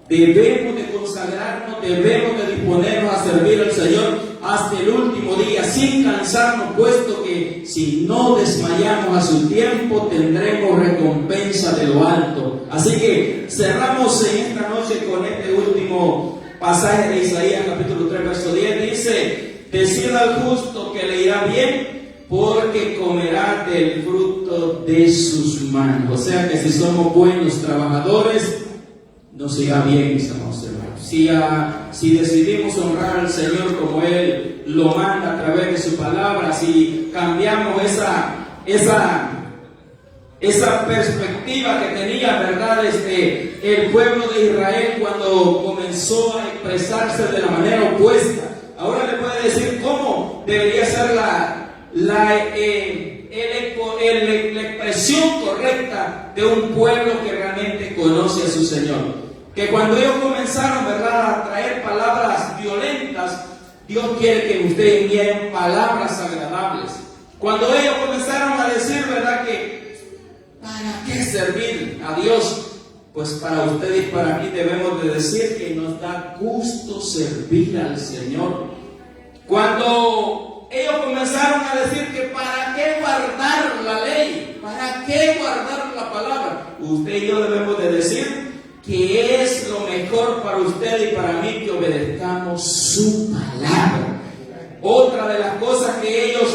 Debemos de consagrarnos, debemos de disponernos a servir al Señor hasta el último día, sin cansarnos, puesto que si no desmayamos a su tiempo, tendremos recompensa de lo alto. Así que cerramos en esta noche con este último pasaje de Isaías capítulo 3, verso 10. Dice: decid al justo que le irá bien, porque comerá del fruto de sus manos. O sea que si somos buenos trabajadores, nos irá bien, mis amados hermanos. Si decidimos honrar al Señor como Él lo manda a través de su palabra, si cambiamos esa perspectiva que tenía, ¿verdad?, el pueblo de Israel cuando comenzó a expresarse de la manera opuesta. Ahora le puede decir cómo debería ser la expresión correcta de un pueblo que realmente conoce a su Señor. Que cuando ellos comenzaron, ¿verdad?, a traer palabras violentas, Dios quiere que ustedes envíen palabras agradables. Cuando ellos comenzaron a decir, ¿verdad?, que ¿para qué servir a Dios? Pues para ustedes y para mí debemos de decir que nos da gusto servir al Señor. Cuando ellos comenzaron a decir que ¿para qué guardar la ley? ¿Para qué guardar la palabra? Usted y yo debemos de decir que es lo mejor para usted y para mí que obedezcamos su palabra. Otra de las cosas que ellos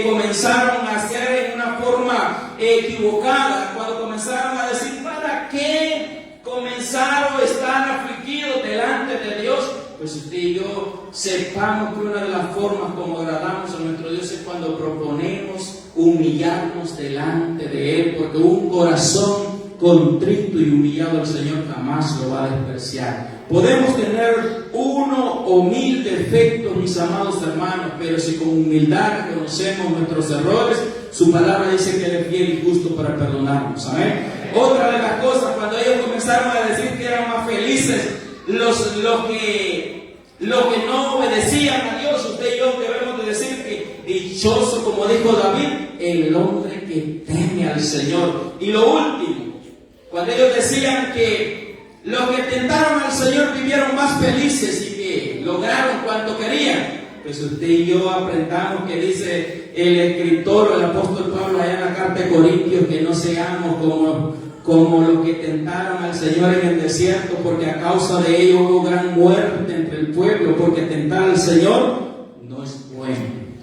comenzaron a hacer en una forma equivocada, cuando comenzaron a decir ¿para qué comenzaron a estar afligidos delante de Dios? Pues usted y yo sepamos que una de las formas como agradamos a nuestro Dios es cuando proponemos humillarnos delante de Él, porque un corazón contrito y humillado, el Señor jamás lo va a despreciar. Podemos tener 1 o 1000 defectos, mis amados hermanos, pero si con humildad reconocemos nuestros errores, su palabra dice que Él es fiel y justo para perdonarnos. Amén. Otra de las cosas, cuando ellos comenzaron a decir que eran más felices los que no obedecían a Dios, usted y yo debemos de decir que dichoso, como dijo David, el hombre que teme al Señor. Y lo último, cuando ellos decían que los que tentaron al Señor vivieron más felices y que lograron cuanto querían, pues usted y yo aprendamos que dice el escritor, el apóstol Pablo allá en la carta de Corintios, que no seamos como los que tentaron al Señor en el desierto, porque a causa de ello hubo gran muerte entre el pueblo, porque tentar al Señor no es bueno.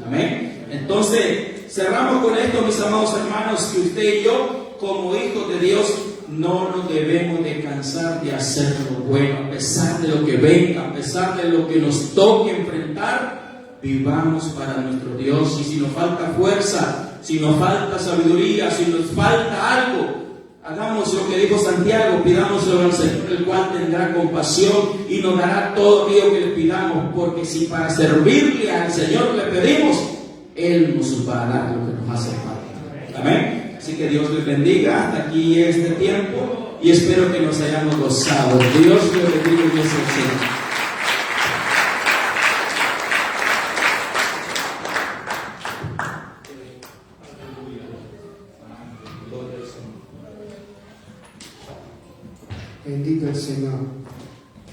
Amén. Entonces, cerramos con esto, mis amados hermanos, que usted y yo, como hijos de Dios, no nos debemos de cansar de hacer lo bueno, a pesar de lo que venga, a pesar de lo que nos toque enfrentar, vivamos para nuestro Dios. Y si nos falta fuerza, si nos falta sabiduría, si nos falta algo, hagamos lo que dijo Santiago, pidámoslo al Señor, el cual tendrá compasión y nos dará todo aquello que le pidamos, porque si para servirle al Señor le pedimos, Él nos va a dar lo que nos hace falta. Amén. Así que Dios les bendiga hasta aquí este tiempo y espero que nos hayamos gozado. Dios les bendiga y Dios les bendiga. Bendito el Señor.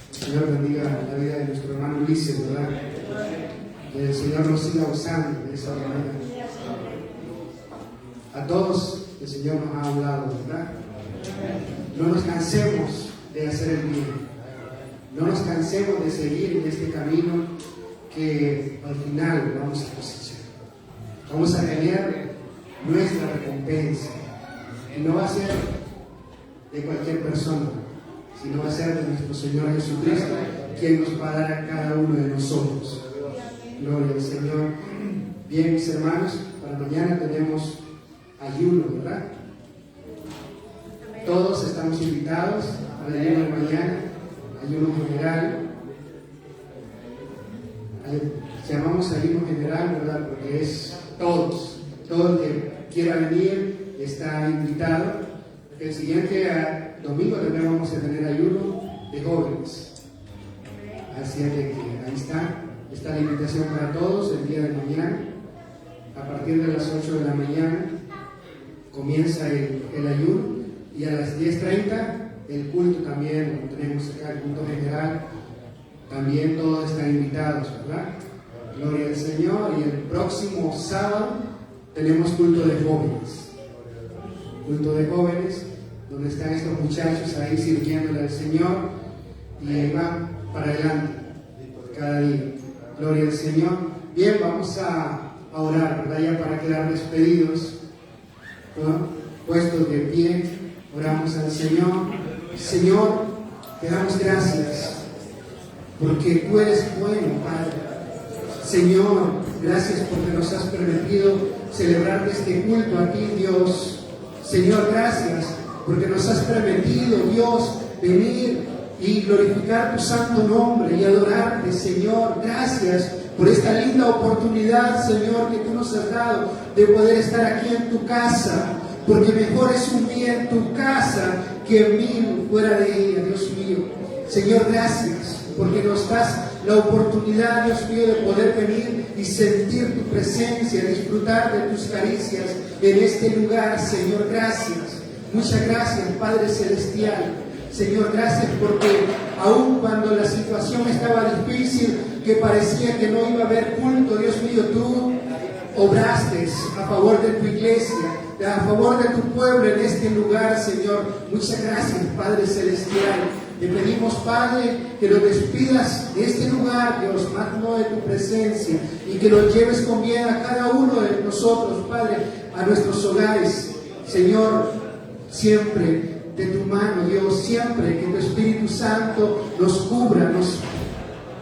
El Señor bendiga la vida de nuestro hermano Ulises, ¿verdad? Que el Señor nos siga usando de esa manera. A todos el Señor nos ha hablado, ¿verdad? No nos cansemos de hacer el bien. No nos cansemos de seguir en este camino que al final vamos a cosechar. Vamos a tener nuestra recompensa. Y no va a ser de cualquier persona, sino va a ser de nuestro Señor Jesucristo, quien nos va a dar a cada uno de nosotros. Gloria al Señor. Bien, mis hermanos, para mañana tenemos ayuno, ¿verdad? Todos estamos invitados al ayuno de mañana, ayuno general. Llamamos ayuno general, ¿verdad? Porque es todos, todo el que quiera venir está invitado. El siguiente domingo también vamos a tener ayuno de jóvenes. Así es que ahí está la invitación para todos el día de mañana. A partir de las 8 de la mañana comienza el ayuno y a las 10:30 el culto también, como tenemos acá el culto general, también todos están invitados, ¿verdad? Gloria al Señor. Y el próximo sábado tenemos culto de jóvenes. Culto de jóvenes, donde están estos muchachos ahí sirviéndole al Señor y ahí van para adelante cada día. Gloria al Señor. Bien, vamos a orar, ¿verdad? Ya para quedar despedidos, ¿no? Puestos de pie, oramos al Señor. Señor, te damos gracias porque tú eres bueno, Padre. Señor, gracias porque nos has permitido celebrar este culto a ti, Dios. Señor, gracias porque nos has permitido, Dios, venir y glorificar tu santo nombre y adorarte, Señor. Gracias por esta linda oportunidad, Señor, que tú nos has dado de poder estar aquí en tu casa, porque mejor es un día en tu casa que 1000 fuera de ella, Dios mío. Señor, gracias porque nos das la oportunidad, Dios mío, de poder venir y sentir tu presencia, disfrutar de tus caricias en este lugar, Señor. Gracias, muchas gracias, Padre Celestial. Señor, gracias porque aun cuando la situación estaba difícil, que parecía que no iba a haber culto, Dios mío, tú obraste a favor de tu iglesia, a favor de tu pueblo en este lugar, Señor. Muchas gracias, Padre Celestial. Te pedimos, Padre, que lo despidas de este lugar, Dios, magno de tu presencia, y que lo lleves con bien a cada uno de nosotros, Padre, a nuestros hogares. Señor, siempre de tu mano, Dios, siempre que tu Espíritu Santo nos cubra, nos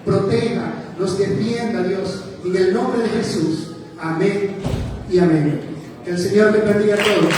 proteja, nos defienda, Dios, en el nombre de Jesús. Amén y amén. Que el Señor le bendiga a todos.